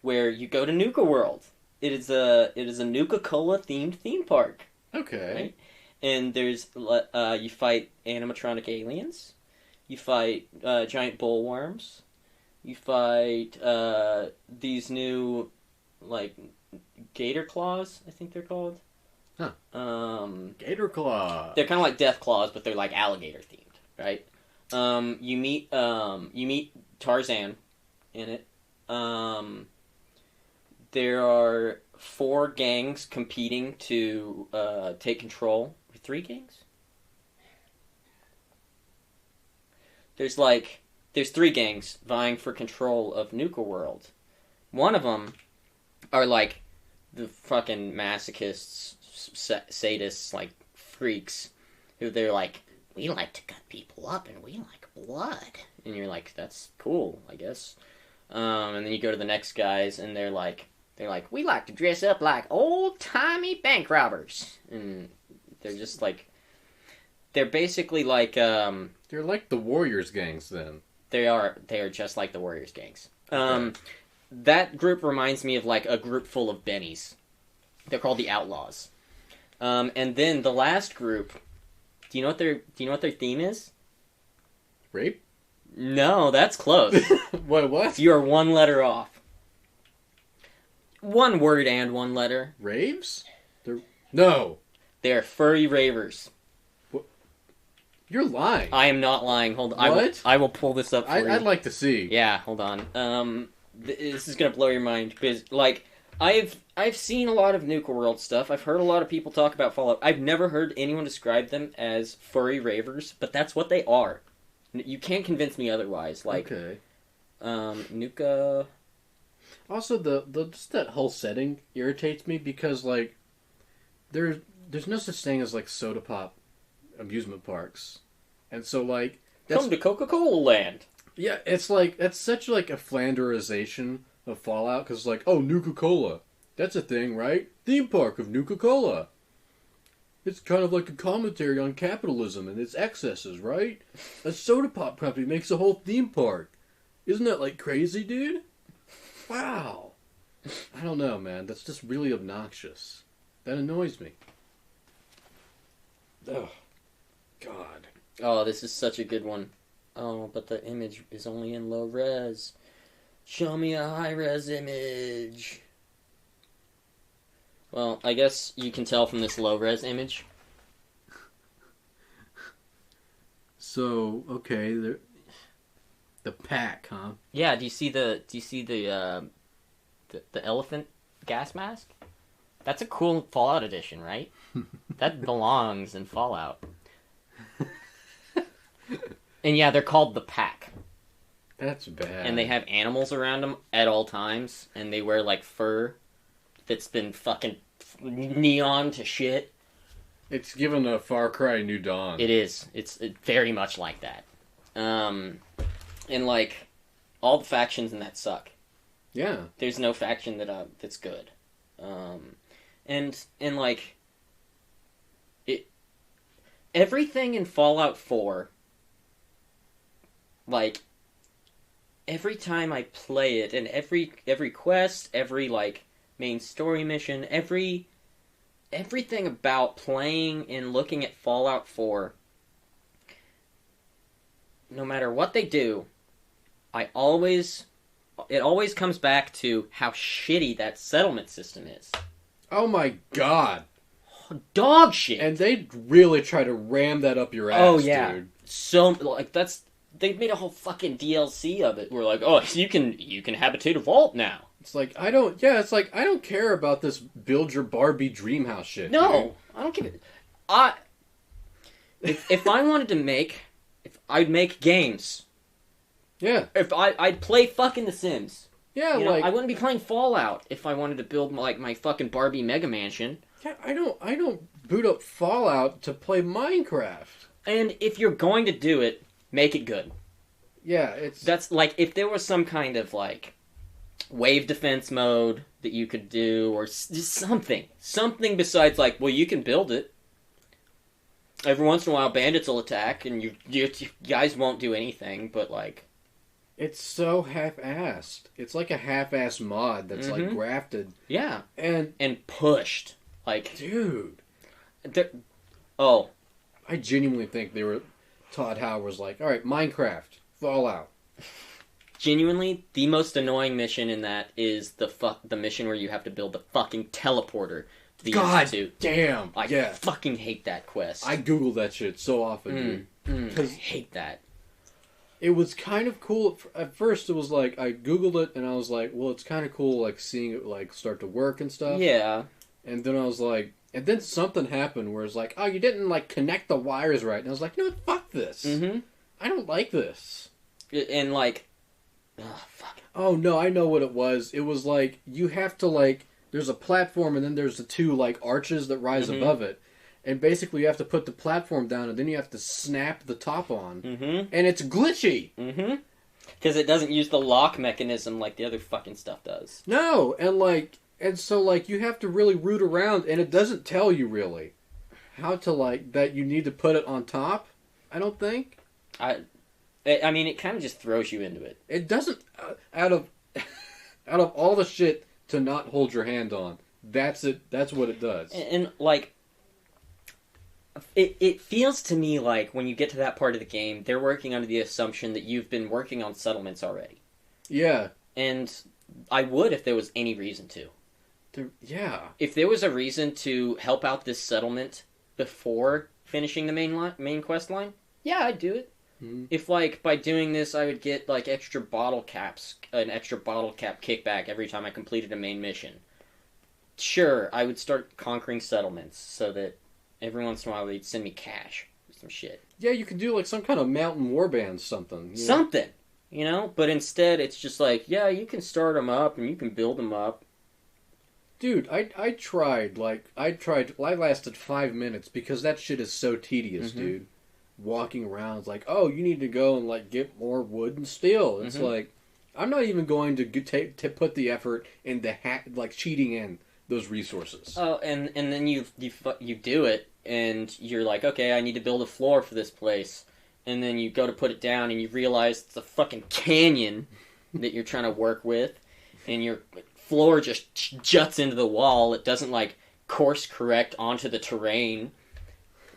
where you go to Nuka World. It is a Nuka-Cola themed theme park. Okay. Right? And there's you fight animatronic aliens, you fight giant bullworms, you fight these new like gator claws, I think they're called. Huh. Gator claw. They're kind of like death claws, but they're like alligator themed, right? You meet Tarzan in it. There are 4 gangs competing to take control. 3 gangs? There's 3 gangs vying for control of Nuka World. One of them are like the fucking masochists, sadists, like freaks, who they're like, we like to cut people up and we like blood. And you're like, that's cool, I guess. And then you go to the next guys and they're like, we like to dress up like old-timey bank robbers. And they're just like, they're basically like, they're like the Warriors gangs then. They are just like the Warriors gangs. Okay. That group reminds me of like a group full of bennies. They're called the Outlaws. And then the last group, do you know what their theme is? Rape? No, that's close. What? You are 1 letter off. 1 word and 1 letter. Raves? No. They are furry ravers. You're lying. I am not lying. Hold on. What? I will pull this up for you. I'd like to see. Yeah, hold on. This is gonna blow your mind because, like, I've seen a lot of Nuka World stuff. I've heard a lot of people talk about Fallout. I've never heard anyone describe them as furry ravers, but that's what they are. You can't convince me otherwise. Like, okay. Nuka. Also, the just that whole setting irritates me because like there's no such thing as like soda pop amusement parks, and so like Come to Coca-Cola Land. yeah, it's like that's such like a Flanderization of Fallout because like oh Nuka Cola, that's a thing, right? Theme park of Nuka Cola. It's kind of like a commentary on capitalism and its excesses, right? A soda pop company makes a whole theme park. Isn't that like crazy, dude? Wow. I don't know, man. That's just really obnoxious. That annoys me. Oh, God. Oh, this is such a good one. Oh, but the image is only in low res. Show me a high res image. Well, I guess you can tell from this low res image. So, okay, the pack, huh? Yeah, do you see the elephant gas mask? That's a cool Fallout edition, right? That belongs in Fallout. And yeah, they're called the Pack. That's bad. And they have animals around them at all times, and they wear like fur that's been fucking neon to shit. It's given a Far Cry New Dawn. It is. It's very much like that. And like all the factions in that suck. Yeah. There's no faction that's good. And like it, everything in Fallout 4, like every time I play it, and every quest, every like main story mission, everything about playing and looking at Fallout 4, no matter what they do, it always comes back to how shitty that settlement system is. Oh my God. Dog shit. And they really try to ram that up your ass, dude. So, like, they made a whole fucking DLC of it. We're like, oh, you can habitate a vault now. It's like, I don't care about this build your Barbie dream house shit. No, dude. I don't give it. If I wanted to make, if I'd make games. Yeah. If I'd play fucking The Sims. Yeah, you know, like I wouldn't be playing Fallout if I wanted to build like my fucking Barbie Mega Mansion. yeah, I don't boot up Fallout to play Minecraft. And if you're going to do it, make it good. Yeah, that's like if there was some kind of like wave defense mode that you could do, or just something besides like, well, you can build it. Every once in a while, bandits will attack, and you guys won't do anything, but like. It's so half-assed. It's like a half-assed mod that's like grafted. Yeah. And pushed. Like, dude. Oh. I genuinely think Todd Howard was like, alright, Minecraft, Fallout. Genuinely, the most annoying mission in that is the mission where you have to build the fucking teleporter to the Institute. Damn. I fucking hate that quest. I Google that shit so often, dude. I hate that. It was kind of cool. At first, it was like, I Googled it, and I was like, well, it's kind of cool, like, seeing it, like, start to work and stuff. Yeah. And then I was like, and then something happened where it's like, oh, you didn't, like, connect the wires right. And I was like, no, fuck this. I don't like this. And, like, oh, fuck. Oh, no, I know what it was. It was like, you have to, like, there's a platform, and then there's the two, like, arches that rise above it. And basically, you have to put the platform down, and then you have to snap the top on. And it's glitchy. Because it doesn't use the lock mechanism like the other fucking stuff does. No, and so, like, you have to really root around, and it doesn't tell you, really, how to, like, that you need to put it on top, I don't think. I mean, it kind of just throws you into it. It doesn't, out of all the shit to not hold your hand on, that's it, that's what it does. And like... It feels to me like when you get to that part of the game, they're working under the assumption that you've been working on settlements already. Yeah. And I would if there was any reason to. Yeah. If there was a reason to help out this settlement before finishing the main quest line, Yeah, I'd do it. Hmm. If, like, by doing this, I would get, like, an extra bottle cap kickback every time I completed a main mission. Sure, I would start conquering settlements so that every once in a while they'd send me cash or some shit. Yeah, you could do like some kind of mountain warband something. Something, you know? But instead, it's just like, yeah, you can start them up and you can build them up. Dude, I tried. I lasted 5 minutes because that shit is so tedious, dude. Walking around, it's like, oh, you need to go and like get more wood and steel. It's like, I'm not even going to put the effort into like cheating in those resources. Oh, and then you do it, and you're like, okay, I need to build a floor for this place, and then you go to put it down, and you realize it's a fucking canyon that you're trying to work with, and your floor just juts into the wall. It doesn't like course correct onto the terrain.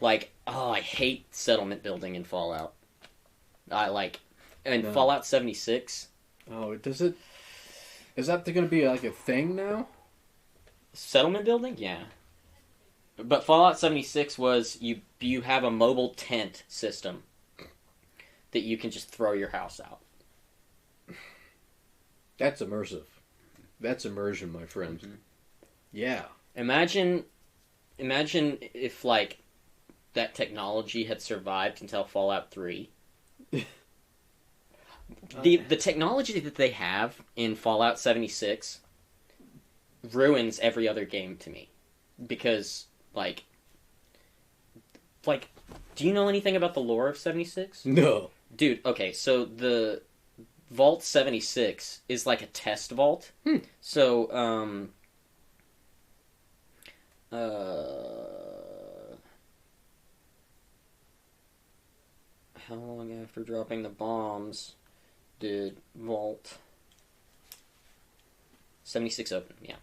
Like, oh, I hate settlement building in Fallout. Fallout 76. Oh, does it? Is that going to be like a thing now? Settlement building? Yeah. But Fallout 76 was you have a mobile tent system that you can just throw your house out. That's immersive. That's immersion, my friend. Mm-hmm. Yeah. Imagine if like that technology had survived until Fallout 3. The technology that they have in Fallout 76 ruins every other game to me. Because like do you know anything about the lore of 76? No. Dude, okay, so the Vault 76 is like a test vault. So, how long after dropping the bombs did Vault 76 open? Yeah.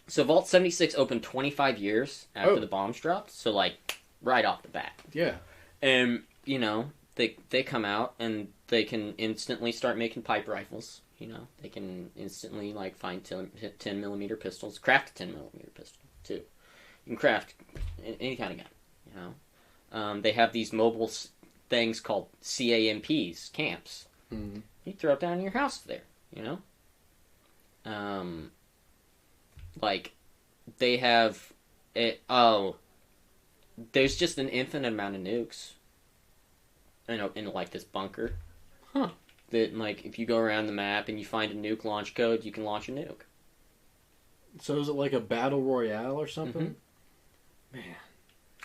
So Vault 76 opened 25 years after the bombs dropped, so like right off the bat. Yeah. And, you know, they come out and they can instantly start making pipe rifles. You know, they can instantly like find 10 millimeter pistols, craft a 10 millimeter pistol too. You can craft any kind of gun. You know, they have these mobile things called CAMPs, camps. Mm-hmm. You throw it down in your house there. You know, like they have it. Oh, there's just an infinite amount of nukes. You know, in like this bunker. Huh. That, like, if you go around the map and you find a nuke launch code, you can launch a nuke. So is it like a battle royale or something? Mm-hmm. Man.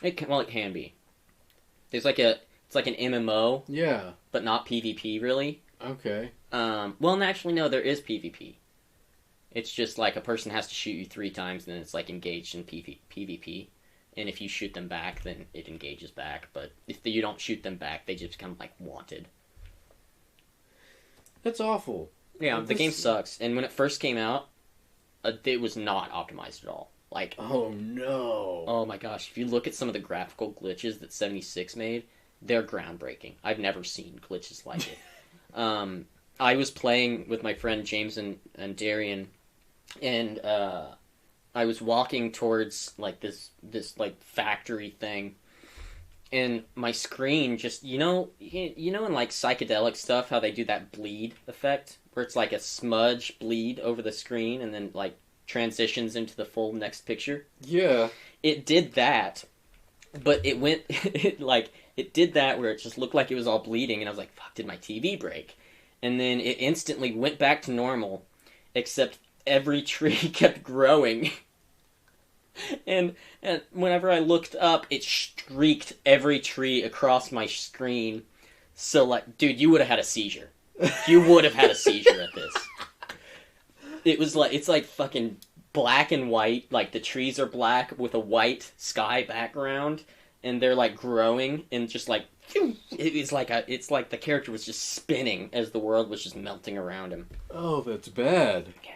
It can be. It's like an MMO. Yeah. But not PvP, really. Okay. Well, actually, no, there is PvP. It's just like a person has to shoot you 3 times and then it's like engaged in PvP. And if you shoot them back, then it engages back. But if you don't shoot them back, they just become, like, wanted. That's awful. Yeah, the game sucks. And when it first came out, it was not optimized at all. Like, oh no. Oh my gosh, if you look at some of the graphical glitches that 76 made, they're groundbreaking. I've never seen glitches like it. I was playing with my friend James and Darian, and I was walking towards like this like factory thing, and my screen just you know in like psychedelic stuff how they do that bleed effect where it's like a smudge bleed over the screen and then like transitions into the full next picture. Yeah. It did that, but it did that where it just looked like it was all bleeding, and I was like, fuck, did my TV break? And then it instantly went back to normal, except every tree kept growing. And whenever I looked up, it streaked every tree across my screen. So, like, dude, you would have had a seizure. You would have had a seizure at this. It's like fucking black and white. Like, the trees are black with a white sky background, and they're, like, growing, and just, like, it's like the character was just spinning as the world was just melting around him. Oh, that's bad. Yeah.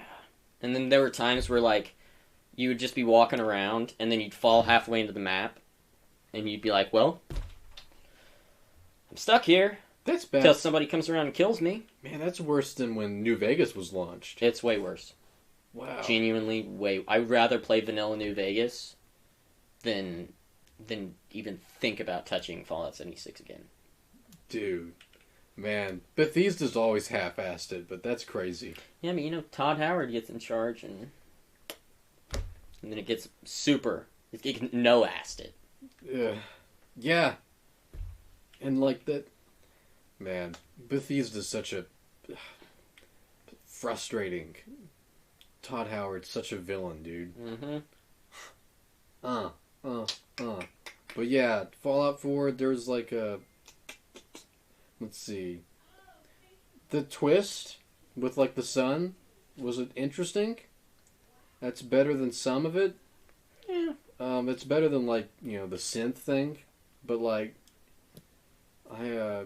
And then there were times where, like, you would just be walking around, and then you'd fall halfway into the map, and you'd be like, well, I'm stuck here. That's bad. Until somebody comes around and kills me. Man, that's worse than when New Vegas was launched. It's way worse. Wow. Genuinely way... I'd rather play vanilla New Vegas than even think about touching Fallout 76 again. Dude. Man, Bethesda's always half-assed it, but that's crazy. Yeah, I mean, Todd Howard gets in charge, and then it gets super. It can no-assed it. Yeah. And like that... Man, Bethesda's such a... frustrating. Todd Howard's such a villain, dude. Mm-hmm. But yeah, Fallout 4, there's like a... Let's see. The twist with like the sun, was it interesting? That's better than some of it. Yeah. It's better than like, the synth thing, but like I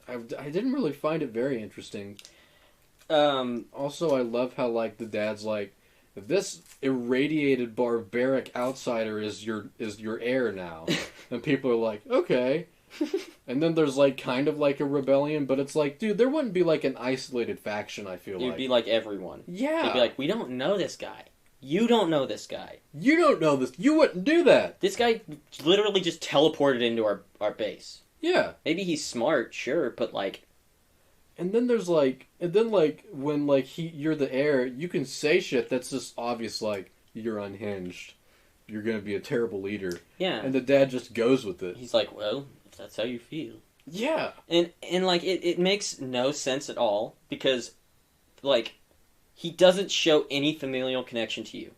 didn't really find it very interesting. Also, I love how like the dad's like, this irradiated barbaric outsider is your heir now, and people are like, okay. And then there's like kind of like a rebellion, but it's like, dude, there wouldn't be like an isolated faction. I feel It'd be like everyone. Yeah, it'd be like, we don't know this guy. You don't know this guy. You don't know this. You wouldn't do that. This guy literally just teleported into our base. Yeah. Maybe he's smart, sure, but like... And then there's like... And then like, when like you're the heir, you can say shit that's just obvious, like, you're unhinged. You're gonna be a terrible leader. Yeah. And the dad just goes with it. He's like, well, if that's how you feel. Yeah. And like, it makes no sense at all, because, like... He doesn't show any familial connection to you.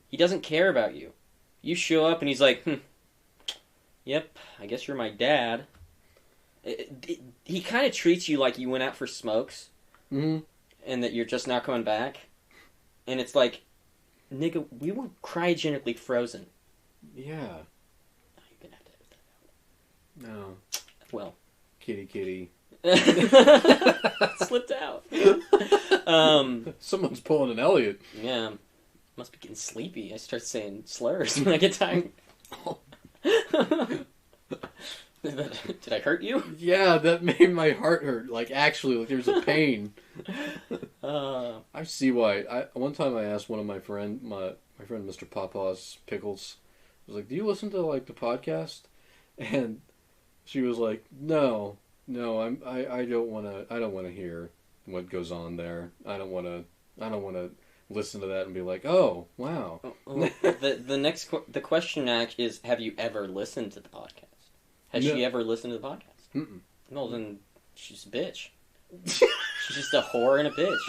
He doesn't care about you. You show up and he's like, yep, I guess you're my dad. He kind of treats you like you went out for smokes. And that you're just not coming back. And it's like, nigga, we were cryogenically frozen. Yeah. Oh, you're going to have to edit that out. No. Well. Kitty. Slipped out. Someone's pulling an Elliot. Yeah. Must be getting sleepy. I start saying slurs when I get tired. Did I hurt you? Yeah, that made my heart hurt. Like, actually, like there's a pain. I see why. One time I asked one of my friend, Mr. Papa's Pickles, I was like, do you listen to, like, the podcast? And she was like, no, I don't want to hear what goes on there. I don't want to listen to that and be like, oh, wow. The question act is, have you ever listened to the podcast? Has she ever listened to the podcast? Mm-mm. Well, then she's a bitch. She's just a whore and a bitch.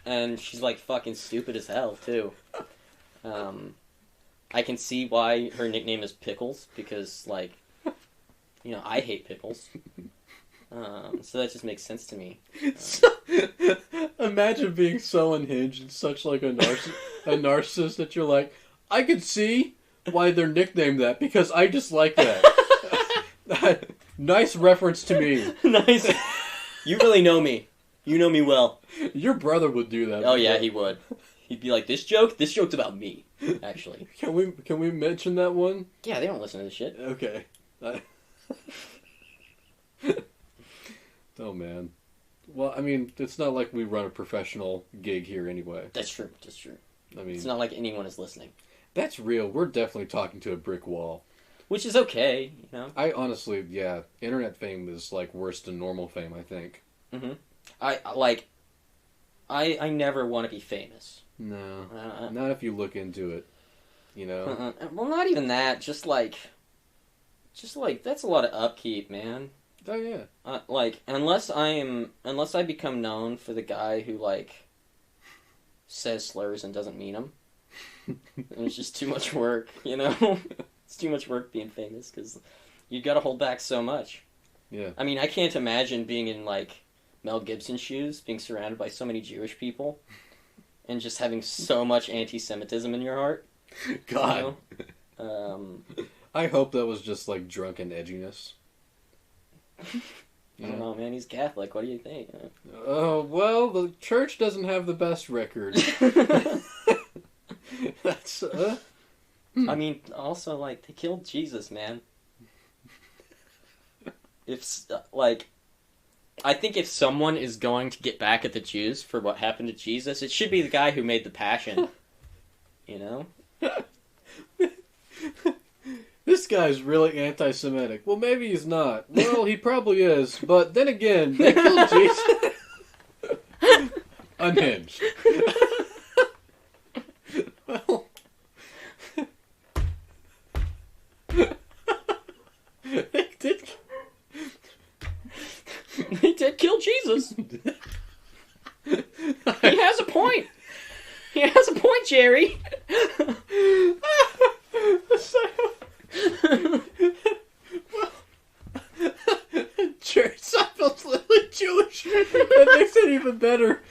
And she's, like, fucking stupid as hell, too. I can see why her nickname is Pickles, because, like, I hate pickles. So that just makes sense to me. Imagine being so unhinged and such like a narcissist that you're like, I could see why they're nicknamed that, because I just like that. Nice reference to me. Nice. You really know me. You know me well. Your brother would do that. Oh yeah, he would. He'd be like, this joke's about me, actually. Can we mention that one? Yeah, they don't listen to this shit. Okay. Oh, man. Well, I mean, it's not like we run a professional gig here anyway. That's true. I mean... It's not like anyone is listening. That's real. We're definitely talking to a brick wall. Which is okay, I honestly, yeah, internet fame is, like, worse than normal fame, I think. Mm-hmm. I never want to be famous. No. Not if you look into it, Well, not even that. Just like, that's a lot of upkeep, man. Oh, yeah. Unless I become known for the guy who, like, says slurs and doesn't mean them, it's just too much work, It's too much work being famous, because you gotta hold back so much. Yeah. I mean, I can't imagine being in, like, Mel Gibson's shoes, being surrounded by so many Jewish people, and just having so much anti-Semitism in your heart. God. I hope that was just, like, drunken edginess. I don't know, man. He's Catholic. What do you think? Well, the church doesn't have the best record. That's, I mean, also, like, they killed Jesus, man. I think if someone is going to get back at the Jews for what happened to Jesus, it should be the guy who made the Passion. This guy's really anti-Semitic. Well, maybe he's not. Well, he probably is. But then again, they killed Jesus. Unhinged. Well, They did kill Jesus. He has a point. He has a point, Jerry. Jerry Seinfeld's literally Jewish. That makes it even better.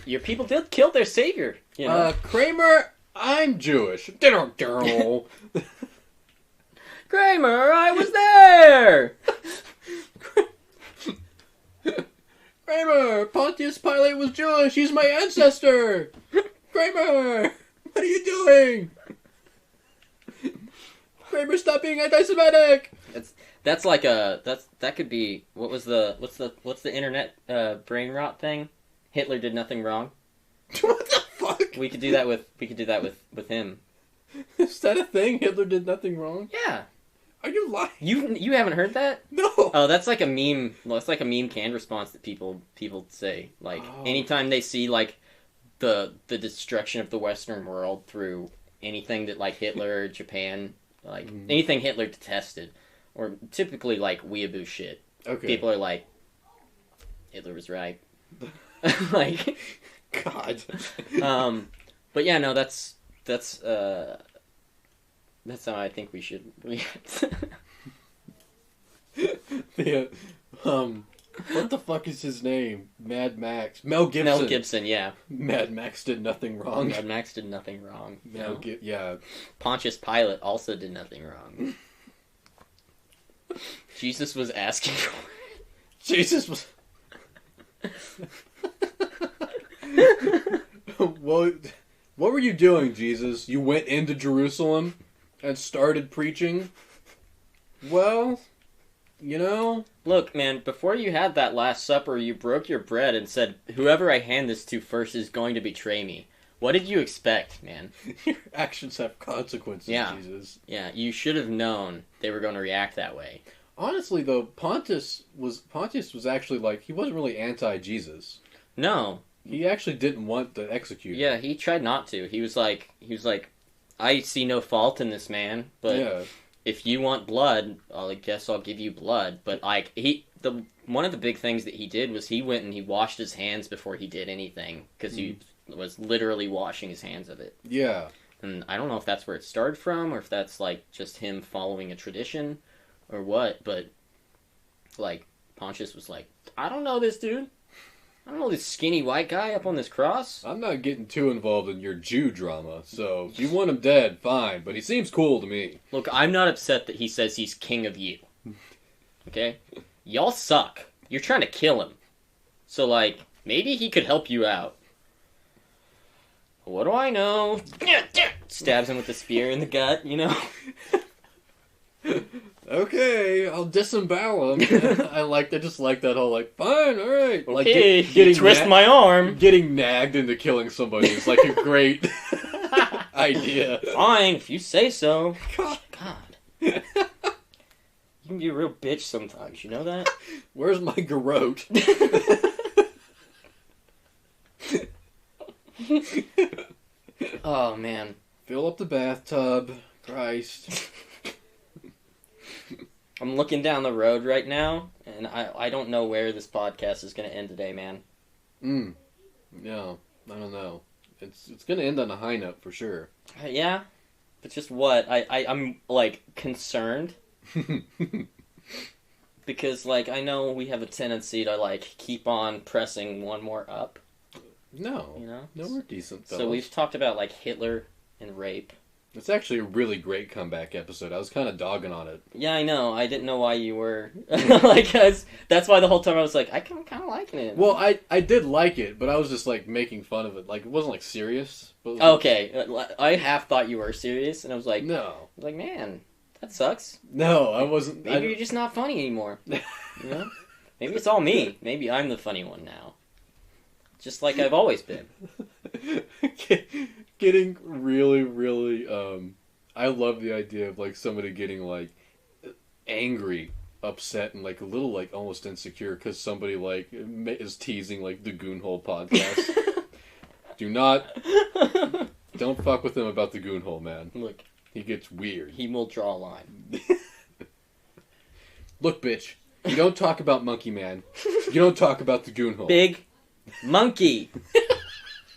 Your people did kill their savior. You know? Kramer, I'm Jewish. Kramer, I was there. Kramer, Pontius Pilate was Jewish. He's my ancestor. Kramer, what are you doing? Kramer, stop being anti-Semitic. That could be what's the internet brain rot thing? Hitler did nothing wrong. What the fuck? We could do that with him. Is that a thing? Hitler did nothing wrong? Yeah. Are you lying? You haven't heard that? No. Oh, that's like a meme. Well, it's like a meme canned response that people say. Like anytime they see like the destruction of the Western world through anything that like Hitler or Japan, like anything Hitler detested, or typically like weeaboo shit. Okay. People are like, Hitler was right. Like, God. But yeah, no, that's how I think we should react. Yeah. What the fuck is his name? Mad Max. Mel Gibson. Mel Gibson, yeah. Mad Max did nothing wrong. Mad Max did nothing wrong. Yeah. Pontius Pilate also did nothing wrong. Jesus was asking for it. Jesus was... What were you doing, Jesus? You went into Jerusalem and started preaching? Well, you know... Look, man, before you had that Last Supper, you broke your bread and said, whoever I hand this to first is going to betray me. What did you expect, man? Your actions have consequences, yeah. Jesus. Yeah, you should have known they were going to react that way. Honestly, though, Pontius was actually like, he wasn't really anti-Jesus. No. He actually didn't want to execute him. Yeah, he tried not to. He was like, I see no fault in this man, but if you want blood, I guess I'll give you blood. But like one of the big things that he did was he went and he washed his hands before he did anything because he was literally washing his hands of it. Yeah. And I don't know if that's where it started from or if that's like just him following a tradition or what, but like Pontius was like, I don't know this dude. I don't know this skinny white guy up on this cross. I'm not getting too involved in your Jew drama, so if you want him dead, fine, but he seems cool to me. Look, I'm not upset that he says he's king of you. Okay? Y'all suck. You're trying to kill him. So, like, maybe he could help you out. What do I know? Stabs him with a spear in the gut, you know? Okay, I'll disembowel him. I just like that whole, like, fine, alright. Okay, like, getting twist my arm. Getting nagged into killing somebody is, like, a great idea. Fine, if you say so. God. You can be a real bitch sometimes, you know that? Where's my garrote? Oh, man. Fill up the bathtub. Christ. I'm looking down the road right now, and I don't know where this podcast is going to end today, man. Yeah, I don't know. It's going to end on a high note for sure. Yeah, but just what? I'm, like, concerned. Because, like, I know we have a tendency to, like, keep on pressing one more up. No. You know? No, we're decent, fellas. So we've talked about, like, Hitler and rape. It's actually a really great comeback episode. I was kind of dogging on it. Yeah, I know. I didn't know why you were. Like, that's why the whole time I was like, I'm kind of liking it. Well, I did like it, but I was just, like, making fun of it. Like, it wasn't, like, serious. But it was, okay. I half thought you were serious, and I was like, no. I was like, man, that sucks. No, I wasn't. Maybe you're just not funny anymore. You know? Maybe it's all me. Maybe I'm the funny one now. Just like I've always been. Getting really, really, I love the idea of like somebody getting like angry, upset, and like a little like almost insecure because somebody like is teasing like the Goonhole podcast. Don't fuck with him about the Goonhole, man. Look, he gets weird. He will draw a line. Look, bitch, you don't talk about Monkey Man. You don't talk about the Goonhole. Big Monkey.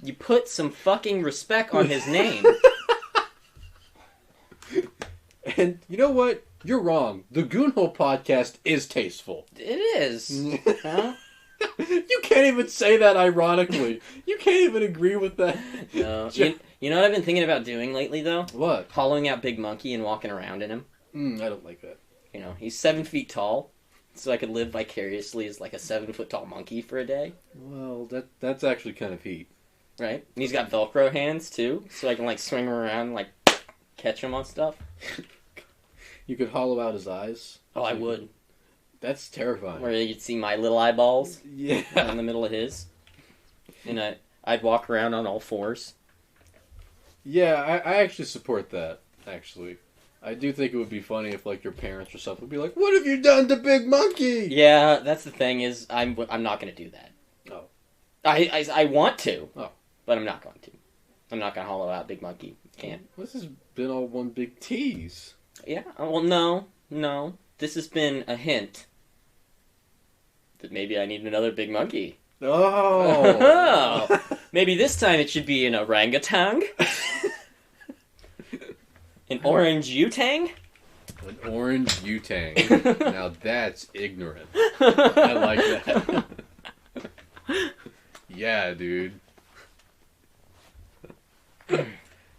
You put some fucking respect on his name. And you know what? You're wrong. The Goonhole podcast is tasteful. It is. Huh? You can't even say that ironically. You can't even agree with that. No. You know what I've been thinking about doing lately, though? What? Hollowing out Big Monkey and walking around in him. I don't like that. You know, he's 7 feet tall, so I could live vicariously as like a 7-foot-tall monkey for a day. Well, that's actually kind of heat. Right? And he's got Velcro hands, too, so I can like swing him around and like catch him on stuff. You could hollow out his eyes. Oh, I would. That's terrifying. Where you'd see my little eyeballs in the middle of his. And I'd walk around on all fours. Yeah, I actually support that, actually. I do think it would be funny if, like, your parents or something would be like, "What have you done to Big Monkey?" Yeah, that's the thing is, I'm not going to do that. Oh. I want to. Oh. But I'm not going to. I'm not going to hollow out Big Monkey. Can't. This has been all one big tease. Yeah, well, no. This has been a hint that maybe I need another Big Monkey. Oh! Maybe this time it should be an orangutan? An orange Utang? An orange Utang. Now that's ignorant. I like that. Yeah, dude.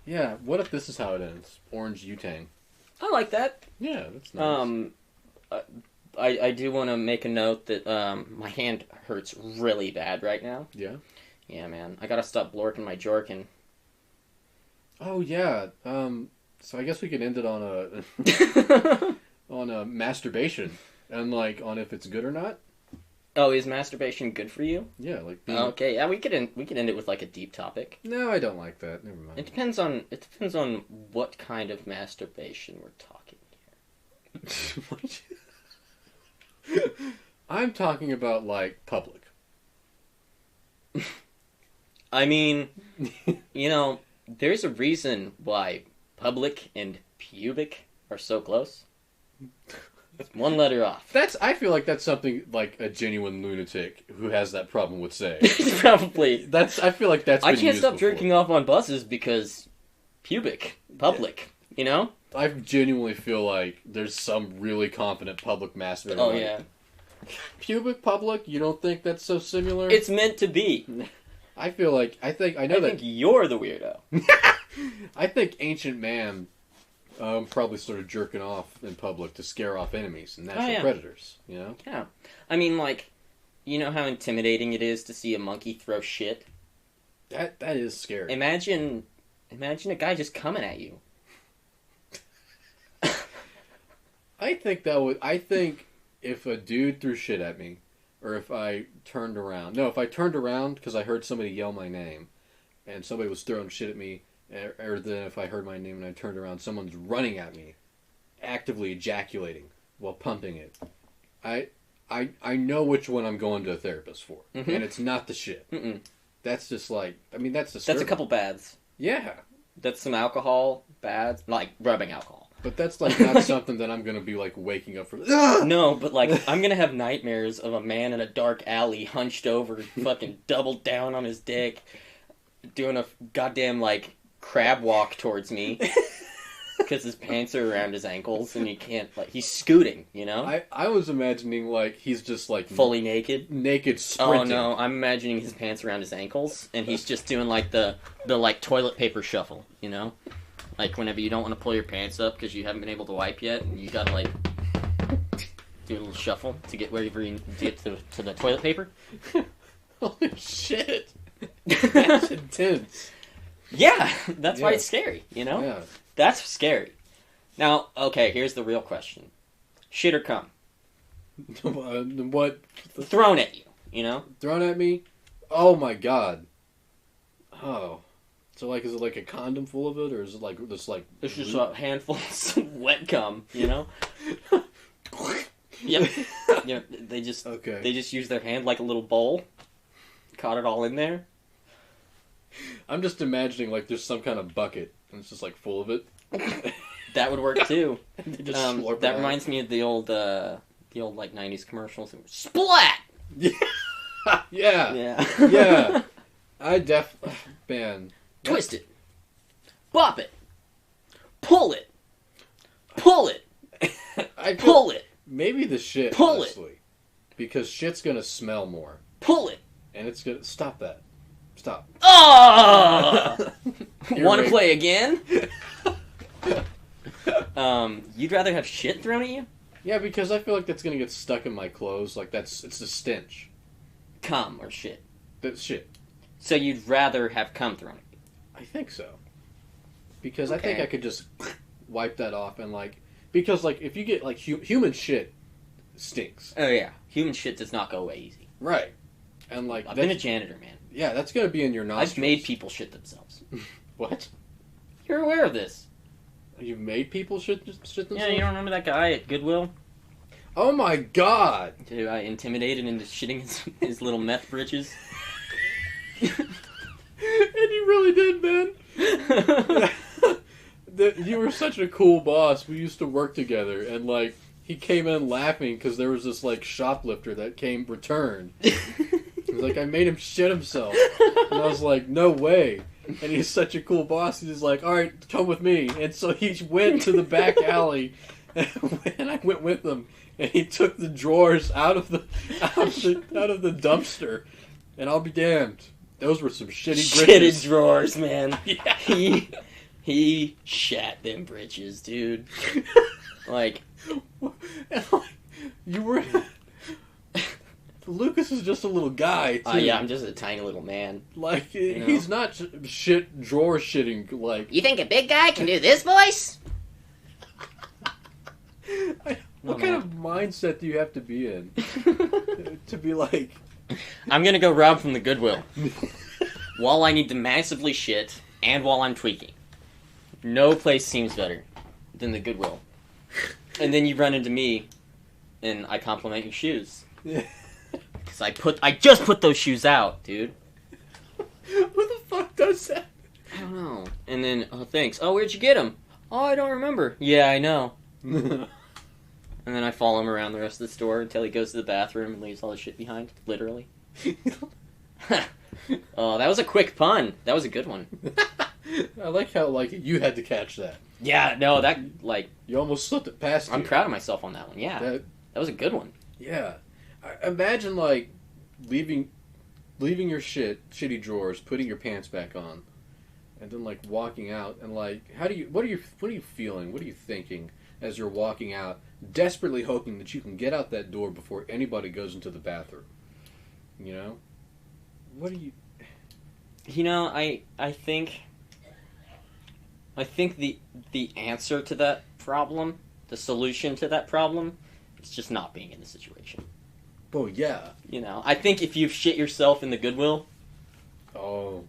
Yeah, what if this is how it ends? Orange Utang. I like that. Yeah, that's nice. I do want to make a note that my hand hurts really bad right now. Yeah? Yeah, man. I gotta stop blorking my jorkin. Oh, yeah. So I guess we could end it on a masturbation and like on if it's good or not. Oh, is masturbation good for you? Yeah, like okay. Yeah, we could end it with like a deep topic. No, I don't like that. Never mind. It depends on what kind of masturbation we're talking here. I'm talking about like public. I mean, you know, there's a reason why public and pubic are so close. It's one letter off. I feel like that's something like a genuine lunatic who has that problem would say. Probably. I feel like that's been I can't stop before. jerking off on buses because pubic, public, you know? I genuinely feel like there's some really confident public masturbator. Oh, like, yeah. Pubic, public, you don't think that's so similar? It's meant to be. I think you're the weirdo. I think ancient man probably started jerking off in public to scare off enemies and natural predators, you know? Yeah. I mean, like, you know how intimidating it is to see a monkey throw shit? That is scary. Imagine a guy just coming at you. I think if a dude threw shit at me, or if I turned around because I heard somebody yell my name, and somebody was throwing shit at me, or then if I heard my name and I turned around, someone's running at me, actively ejaculating while pumping it. I know which one I'm going to a therapist for, and it's not the shit. Mm-mm. That's just like, I mean, that's disturbing. That's a couple baths. Yeah. That's some alcohol, baths, like rubbing alcohol. But that's like not something that I'm going to be like waking up from. No, but like I'm going to have nightmares of a man in a dark alley hunched over, fucking doubled down on his dick, doing a goddamn like crab walk towards me because his pants are around his ankles and he can't, like, he's scooting, you know? I was imagining like he's just like fully naked sprinting. Oh no, I'm imagining his pants around his ankles and he's just doing like the like toilet paper shuffle, you know? Like whenever you don't want to pull your pants up because you haven't been able to wipe yet and you gotta like do a little shuffle to get wherever you get to the toilet paper. Holy shit. That's intense. Yeah, that's why it's scary, you know? Yeah. That's scary. Now, okay, here's the real question. Shit or cum? What? Thrown at you, you know? Thrown at me? Oh my god. Oh. So, like, is it like a condom full of it, or is it like this, like... It's just a handful of wet cum, you know? Yep. Yeah, they just use their hand like a little bowl. Caught it all in there. I'm just imagining, like, there's some kind of bucket, and it's just, like, full of it. That would work, too. That reminds me of the old, like, 90s commercials. Splat! Yeah. Yeah. Yeah. Man. Twist it. Bop it. Pull it. Pull it. Pull it. Maybe the shit, Pull honestly. It. Because shit's gonna smell more. Pull it. And it's gonna... Stop that. Stop. Oh! Want to play again? You'd rather have shit thrown at you? Yeah, because I feel like that's gonna get stuck in my clothes. Like, it's a stench. Cum or shit? That's shit. So you'd rather have cum thrown at you? I think so. Because I think I could just wipe that off and, like... Because, like, if you get, like, human shit stinks. Oh, yeah. Human shit does not go away easy. Right. And, like... I've been a janitor, man. Yeah, that's gonna be in your nostrils. I've made people shit themselves. What? You're aware of this. You've made people shit themselves? Yeah, you don't remember that guy at Goodwill? Oh my god! Who I intimidated into shitting his little meth britches? And you really did, man. You were such a cool boss. We used to work together, and, like, he came in laughing because there was this, like, shoplifter that came returned. He was like, I made him shit himself. And I was like, no way. And he's such a cool boss. He's like, all right, come with me. And so he went to the back alley, and I went with him. And he took the drawers out of the dumpster. And I'll be damned. Those were some shitty britches. Shitted drawers, man. Yeah. He shat them britches, dude. Like, you were... Lucas is just a little guy, too. Yeah, I'm just a tiny little man. Like, he's not drawer shitting, like... You think a big guy can do this voice? What kind of mindset do you have to be in? To be like... I'm gonna go rob from the Goodwill. While I need to massively shit, and while I'm tweaking. No place seems better than the Goodwill. And then you run into me, and I compliment your shoes. Yeah. Because I just put those shoes out, dude. Who the fuck does that? I don't know. And then, oh, thanks. Oh, where'd you get them? Oh, I don't remember. Yeah, I know. And then I follow him around the rest of the store until he goes to the bathroom and leaves all the shit behind. Literally. Oh, that was a quick pun. That was a good one. I like how, like, you had to catch that. Yeah, no, that, like... You almost slipped it past you. I'm proud of myself on that one, yeah. That was a good one. Yeah. Imagine, like, leaving your shitty drawers, putting your pants back on, and then, like, walking out, and, like, what are you feeling? What are you thinking as you're walking out, desperately hoping that you can get out that door before anybody goes into the bathroom? You know? What do you... You know, I think the answer to that problem, the solution to that problem, is just not being in the situation. Oh, yeah. You know, I think if you've shit yourself in the Goodwill... Oh.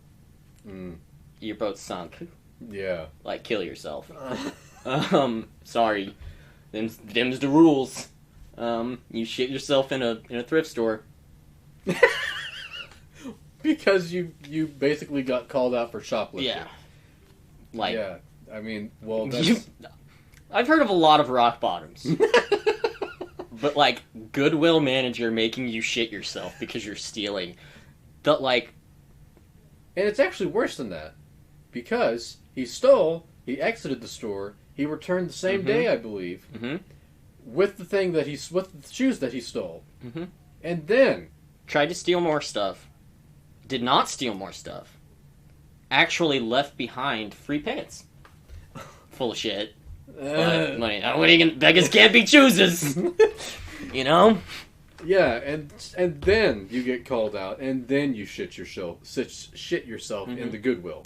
You're both sunk. Yeah. Like, kill yourself. Sorry. Them's the rules. You shit yourself in a thrift store. Because you basically got called out for shoplifting. Yeah. Like... Yeah. I mean, well, that's... I've heard of a lot of rock bottoms. But, like, Goodwill manager making you shit yourself because you're stealing. Like... And it's actually worse than that. Because he stole, he exited the store, he returned the same day, I believe, with the shoes that he stole. And then... Tried to steal more stuff. Did not steal more stuff. Actually left behind free pants. Full of shit. But, what are you gonna... Beggars can't be choosers! You know? Yeah, and then you get called out, and then you shit yourself in the Goodwill.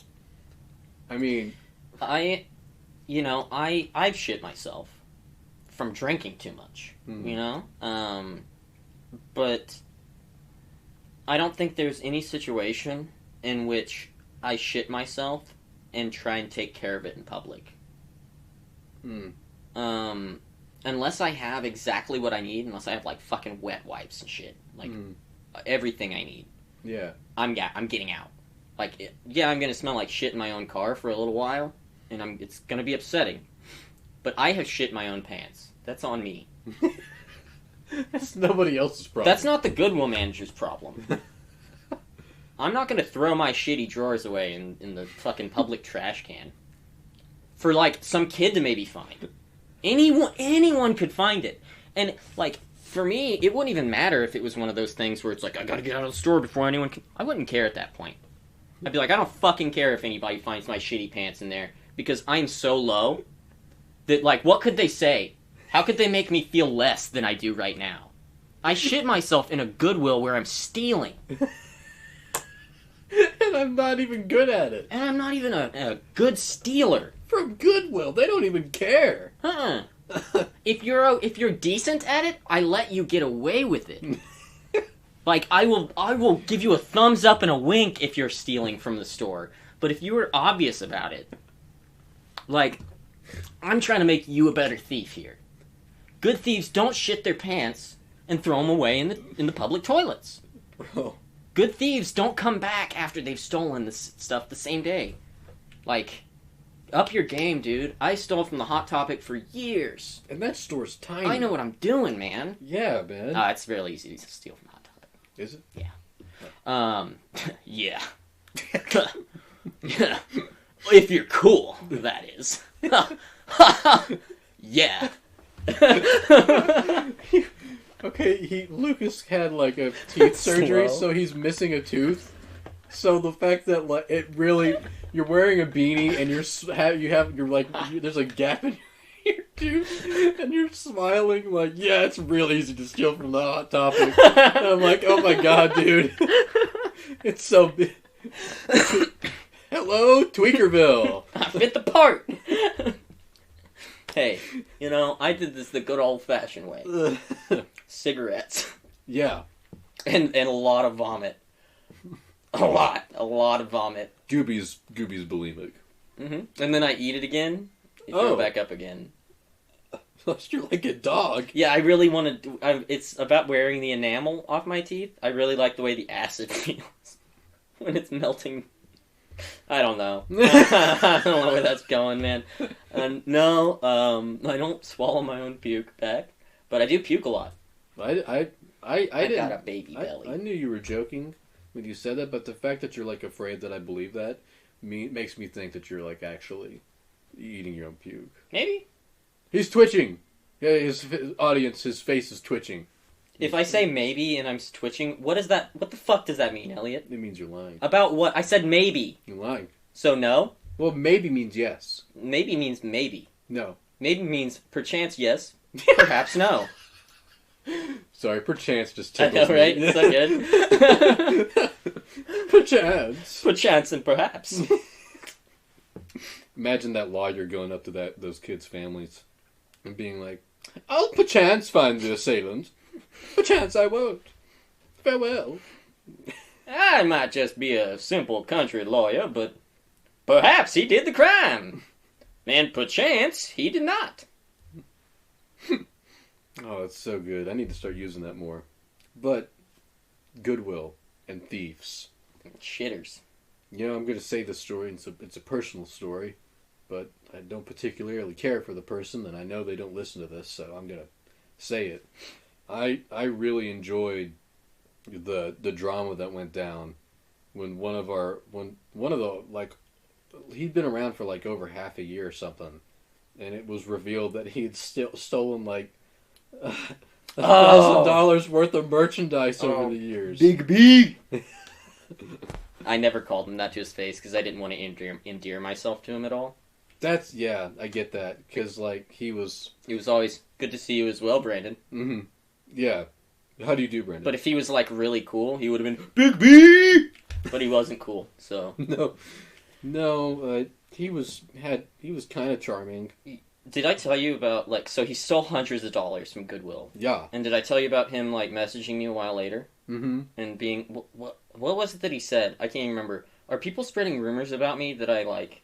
I mean... I've shit myself from drinking too much, you know? But I don't think there's any situation in which I shit myself and try and take care of it in public. Hmm. Unless I have exactly what I need, unless I have, like, fucking wet wipes and shit. Like, everything I need. Yeah. I'm getting out. Like, yeah, I'm gonna smell like shit in my own car for a little while, and it's gonna be upsetting. But I have shit in my own pants. That's on me. That's nobody else's problem. That's not the Goodwill manager's problem. I'm not gonna throw my shitty drawers away in the fucking public trash can. For, like, some kid to maybe find. Anyone could find it. And, like, for me, it wouldn't even matter if it was one of those things where it's like, I gotta get out of the store before anyone can... I wouldn't care at that point. I'd be like, I don't fucking care if anybody finds my shitty pants in there, because I'm so low that, like, what could they say? How could they make me feel less than I do right now? I shit myself in a Goodwill where I'm stealing. And I'm not even good at it. And I'm not even a good stealer. From Goodwill, they don't even care. If you're decent at it, I let you get away with it. Like, I will give you a thumbs up and a wink if you're stealing from the store. But if you were obvious about it, like, I'm trying to make you a better thief here. Good thieves don't shit their pants and throw them away in the public toilets. Bro. Good thieves don't come back after they've stolen this stuff the same day. Like, up your game, dude. I stole from the Hot Topic for years. And that store's tiny. I know what I'm doing, man. Yeah, man. It's really easy to steal from Hot Topic. Is it? Yeah. Yeah. Yeah. If you're cool, that is. Yeah. Okay, Lucas had like a teeth surgery, so he's missing a tooth. So the fact that like it really, you're wearing a beanie and there's a gap in your tooth, and you're smiling like, yeah, it's real easy to steal from the Hot Topic. And I'm like, oh my god, dude, it's so big. Hello, Tweakerville. I fit the part. Hey, I did this the good old-fashioned way. Cigarettes. Yeah. And a lot of vomit. A lot of vomit. Gooby's bulimic. Mm-hmm. And then I eat it again. You throw it back up again. You're like a dog. Yeah, I really want to... it's about wearing the enamel off my teeth. I really like the way the acid feels when it's melting. I don't know. I don't know where that's going, man. No, I don't swallow my own puke back, but I do puke a lot. I didn't. Got a baby belly. I knew you were joking when you said that, but the fact that you're like afraid that I believe that makes me think that you're like actually eating your own puke. Maybe. He's twitching. Yeah, his face is twitching. If I say maybe and I'm twitching, what the fuck does that mean, Elliot? It means you're lying. About what? I said maybe. You're lying. So no? Well, maybe means yes. Maybe means maybe. No. Maybe means perchance yes, perhaps no. Sorry, perchance just tickles I know, right? me. It's so good. Perchance. Perchance and perhaps. Imagine that lawyer going up to those kids' families and being like, I'll perchance find the assailant. Perchance I won't. Farewell. I might just be a simple country lawyer, but perhaps he did the crime. And perchance he did not. Oh, it's so good. I need to start using that more. But Goodwill and thieves. Shitters. I'm going to say this story. It's a personal story, but I don't particularly care for the person, and I know they don't listen to this, so I'm going to say it. I really enjoyed the drama that went down when one of the like, he'd been around for like over half a year or something, and it was revealed that he had stolen like $1,000 worth of merchandise over the years. Big B. I never called him that to his face because I didn't want to endear myself to him at all. Yeah, I get that, because like he was always good to see you as well, Brandon. Mm-hmm. Yeah. How do you do, Brandon? But if he was like really cool, he would have been Big B. But he wasn't cool, so no. He was kind of charming. Did I tell you about so he stole hundreds of dollars from Goodwill? Yeah. And did I tell you about him like messaging me a while later? Mm-hmm. And being what was it that he said? I can't even remember. Are people spreading rumors about me that I like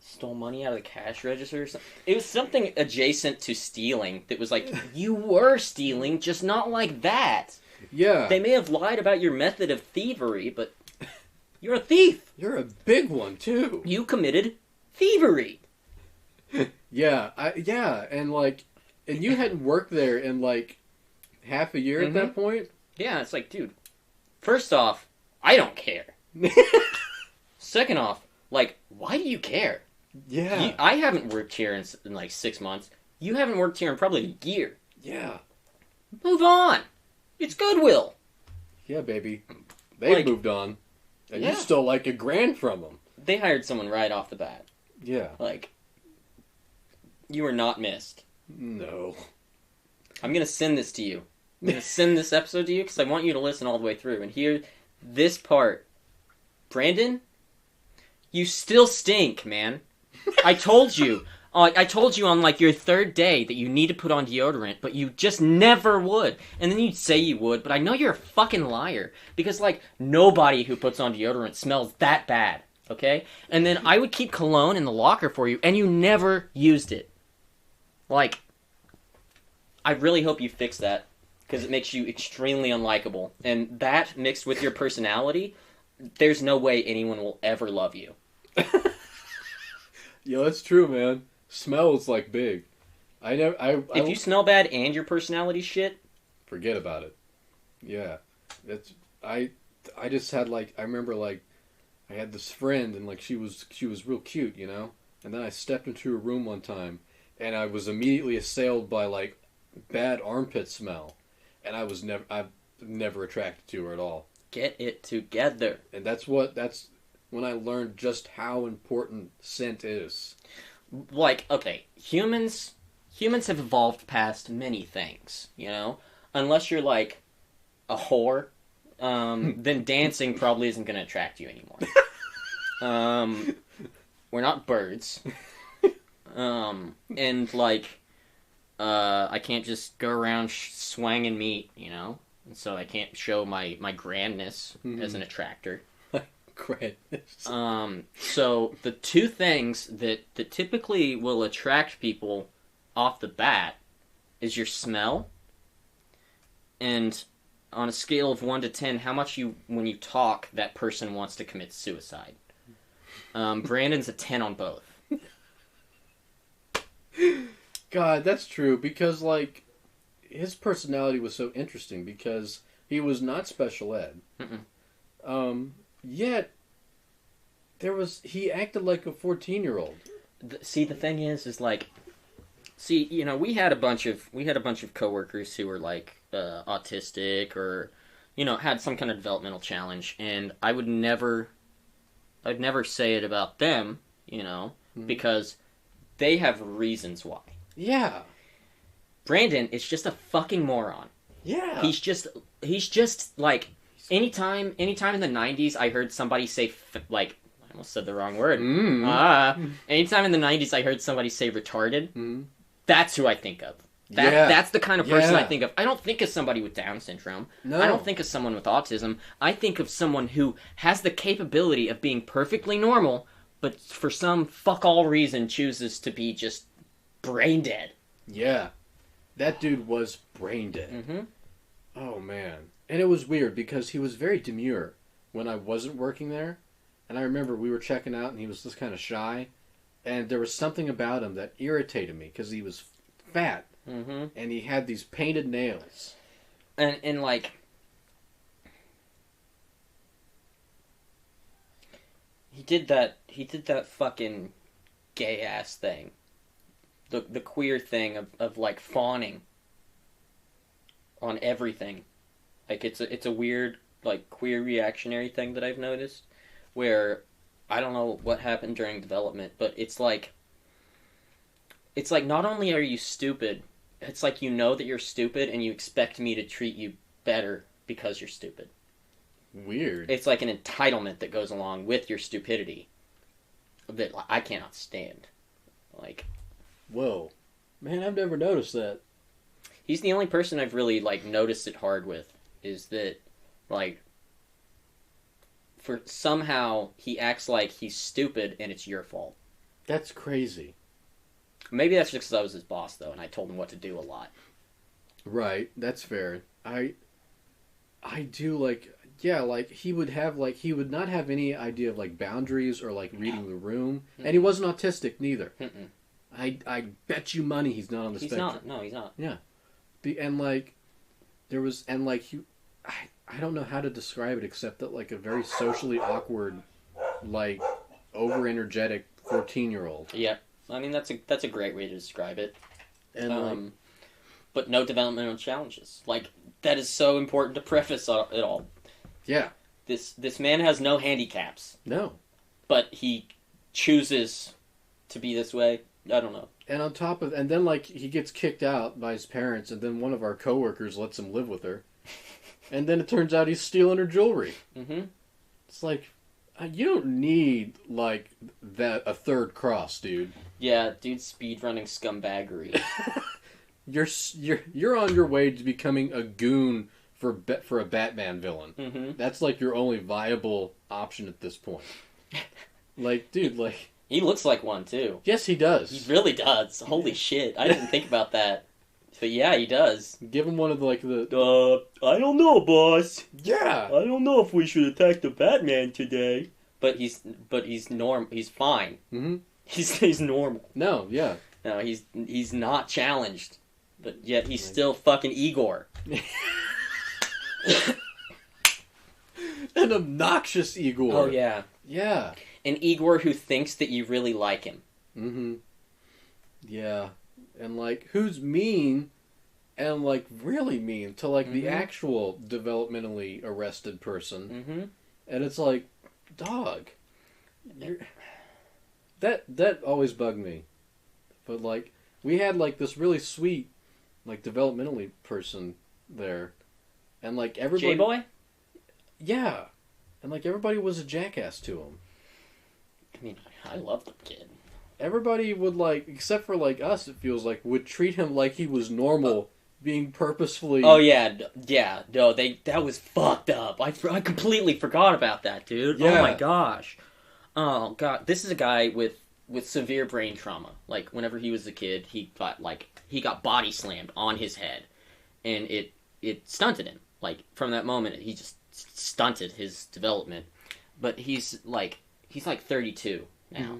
stole money out of the cash register or something. It was something adjacent to stealing that was like, you were stealing, just not like that. Yeah. They may have lied about your method of thievery, but you're a thief. You're a big one, too. You committed thievery. Yeah, and like, and you hadn't worked there in like half a year at that point? Yeah, it's like, dude, first off, I don't care. Second off, like, why do you care? Yeah. I haven't worked here in like 6 months. You haven't worked here in probably a year. Yeah. Move on. It's Goodwill. Yeah, baby. They Like, moved on. And yeah. you stole like $1,000 from them. They hired someone right off the bat. Yeah. Like, you were not missed. No. I'm going to send this to you. I'm going to send this episode to you because I want you to listen all the way through. And hear this part. Brandon, you still stink, man. I told you. I told you on like your third day that you need to put on deodorant, but you just never would. And then you'd say you would, but I know you're a fucking liar. Because like nobody who puts on deodorant smells that bad. Okay? And then I would keep cologne in the locker for you, and you never used it. Like, I really hope you fix that, because it makes you extremely unlikable. And that, mixed with your personality, there's no way anyone will ever love you. Yeah, that's true, man. Smell is like big. If you smell bad and your personality shit, forget about it. Yeah. I just had like, I remember like, I had this friend and like she was real cute, you know? And then I stepped into her room one time and I was immediately assailed by like bad armpit smell. And I've never attracted to her at all. get it together. And that's when I learned just how important scent is. Like, okay, humans have evolved past many things, you know? Unless you're like a whore, then dancing probably isn't going to attract you anymore. We're not birds. And like, I can't just go around swanging meat, you know? And so I can't show my grandness as an attractor. Grandness. So the two things that typically will attract people off the bat is your smell, and on a scale of 1 to 10, how much when you talk, that person wants to commit suicide. Brandon's a 10 on both. God, that's true, because, like, his personality was so interesting, because he was not special ed. Yet, he acted like a 14-year-old. See, the thing is like, you know, we had a bunch of coworkers who were, like, autistic or, you know, had some kind of developmental challenge, and I'd never say it about them, you know, because they have reasons why. Yeah. Brandon is just a fucking moron. Yeah. He's just like, anytime in the 90s I heard somebody say, like, I almost said the wrong word. Anytime in the 90s I heard somebody say retarded, that's who I think of. That's the kind of person I think of. I don't think of somebody with Down syndrome. No. I don't think of someone with autism. I think of someone who has the capability of being perfectly normal, but for some fuck-all reason chooses to be just brain dead. Yeah. That dude was brain dead. Oh, man. And it was weird, because he was very demure when I wasn't working there. And I remember we were checking out, and he was just kind of shy. And there was something about him that irritated me, because he was fat. And he had these painted nails. And like, he did that fucking gay ass thing. The queer thing of like fawning on everything. Like, it's a weird, like, queer reactionary thing that I've noticed, where I don't know what happened during development, but it's like not only are you stupid, it's like you know that you're stupid and you expect me to treat you better because you're stupid. Weird. It's like an entitlement that goes along with your stupidity that I cannot stand. Like, whoa. Man, I've never noticed that. He's the only person I've really, like, noticed it hard with, is that, like, for somehow he acts like he's stupid and it's your fault. That's crazy. Maybe that's just because I was his boss, though, and I told him what to do a lot. Right, that's fair. I do, like, yeah, like, he would not have any idea of, like, boundaries or, like, reading the room. Mm-mm. And he wasn't autistic, neither. Mm-mm. I bet you money he's not on the spectrum. He's not. No, he's not. Yeah. And, like, there was, and, like, I don't know how to describe it except that, like, a very socially awkward, like, over-energetic 14-year-old. Yeah. I mean, that's a great way to describe it. And, but no developmental challenges. Like, that is so important to preface it all. Yeah. This man has no handicaps. No. But he chooses to be this way. I don't know. And on top of... And then, like, he gets kicked out by his parents, and then one of our coworkers lets him live with her. And then it turns out he's stealing her jewelry. Mm-hmm. It's like, you don't need, like, a third cross, dude. Yeah, dude, speedrunning scumbaggery. You're on your way to becoming a goon for a Batman villain. Mm-hmm. That's, like, your only viable option at this point. Like, dude, like... He looks like one, too. Yes, he does. He really does. Holy shit. I didn't think about that. But yeah, he does. Give him one of the, like, I don't know, boss. Yeah. I don't know if we should attack the Batman today. But he's fine. Mm-hmm. He's normal. No, yeah. No, he's not challenged. But yet he's still fucking Igor. An obnoxious Igor. Oh, yeah. Yeah. An Igor who thinks that you really like him. Mm-hmm. Yeah. And, like, who's mean and, like, really mean to, like, the actual developmentally arrested person. Mm-hmm. And it's like, dog. That always bugged me. But, like, we had, like, this really sweet, like, developmentally person there. And, like, everybody... J-Boy? Yeah. And, like, everybody was a jackass to him. I mean, I love the kid. Everybody would, like, except for, like, us, it feels like, would treat him like he was normal, being purposefully... Oh, yeah, no, that was fucked up. I completely forgot about that, dude. Yeah. Oh, my gosh. Oh, God, this is a guy with severe brain trauma. Like, whenever he was a kid, he got body slammed on his head, and it stunted him. Like, from that moment, he just stunted his development. But he's 32 now. Mm-hmm.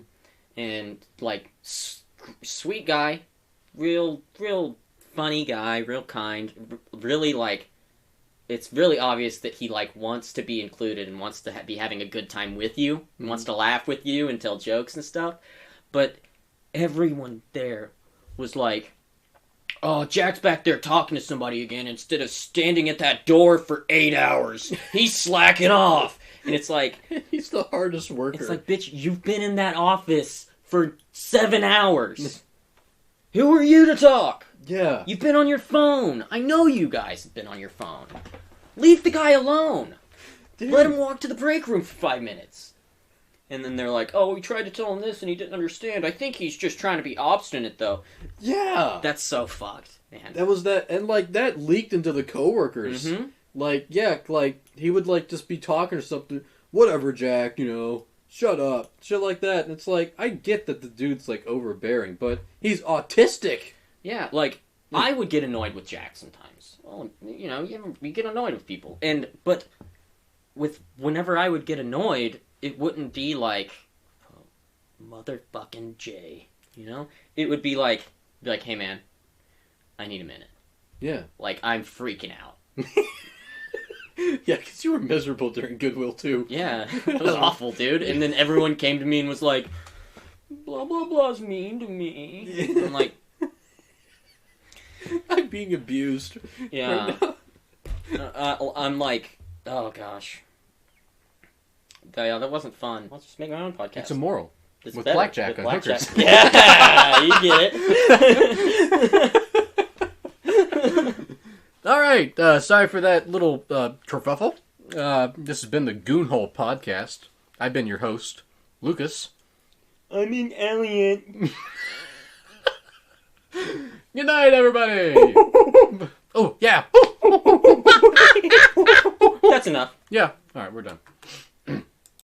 And, like, sweet guy, real funny guy, real kind, really, like, it's really obvious that he, like, wants to be included and wants to be having a good time with you, and wants to laugh with you and tell jokes and stuff, but everyone there was like, oh, Jack's back there talking to somebody again instead of standing at that door for 8 hours. He's slacking off. And it's like... He's the hardest worker. It's like, bitch, you've been in that office for 7 hours. Who are you to talk? Yeah. You've been on your phone. I know you guys have been on your phone. Leave the guy alone. Dude. Let him walk to the break room for 5 minutes. And then they're like, oh, we tried to tell him this and he didn't understand. I think he's just trying to be obstinate, though. Yeah. That's so fucked, man. That was that. And, like, that leaked into the coworkers. Mm-hmm. Like, yeah, like, he would, like, just be talking or something. Whatever, Jack, you know, shut up. Shit like that. And it's like, I get that the dude's, like, overbearing, but he's autistic. Yeah, like, I would get annoyed with Jack sometimes. Well, you know, you get annoyed with people. But whenever I would get annoyed, it wouldn't be like, oh, motherfucking Jay, you know? It would be like, hey, man, I need a minute. Yeah. Like, I'm freaking out. Yeah, because you were miserable during Goodwill, too. Yeah, it was awful, dude. And then everyone came to me and was like, blah, blah, blah's mean to me. Yeah. I'm like... I'm being abused. Yeah. Right I'm like, oh, gosh. Yeah, that wasn't fun. Let's just make my own podcast. It's immoral. It's with better. blackjack with on blackjack. hookers. Yeah, you get it. All right, sorry for that little kerfuffle. This has been the Goonhole podcast. I've been your host, Lucas. I'm an Elliot. Good night, everybody. Oh, yeah. That's enough. Yeah.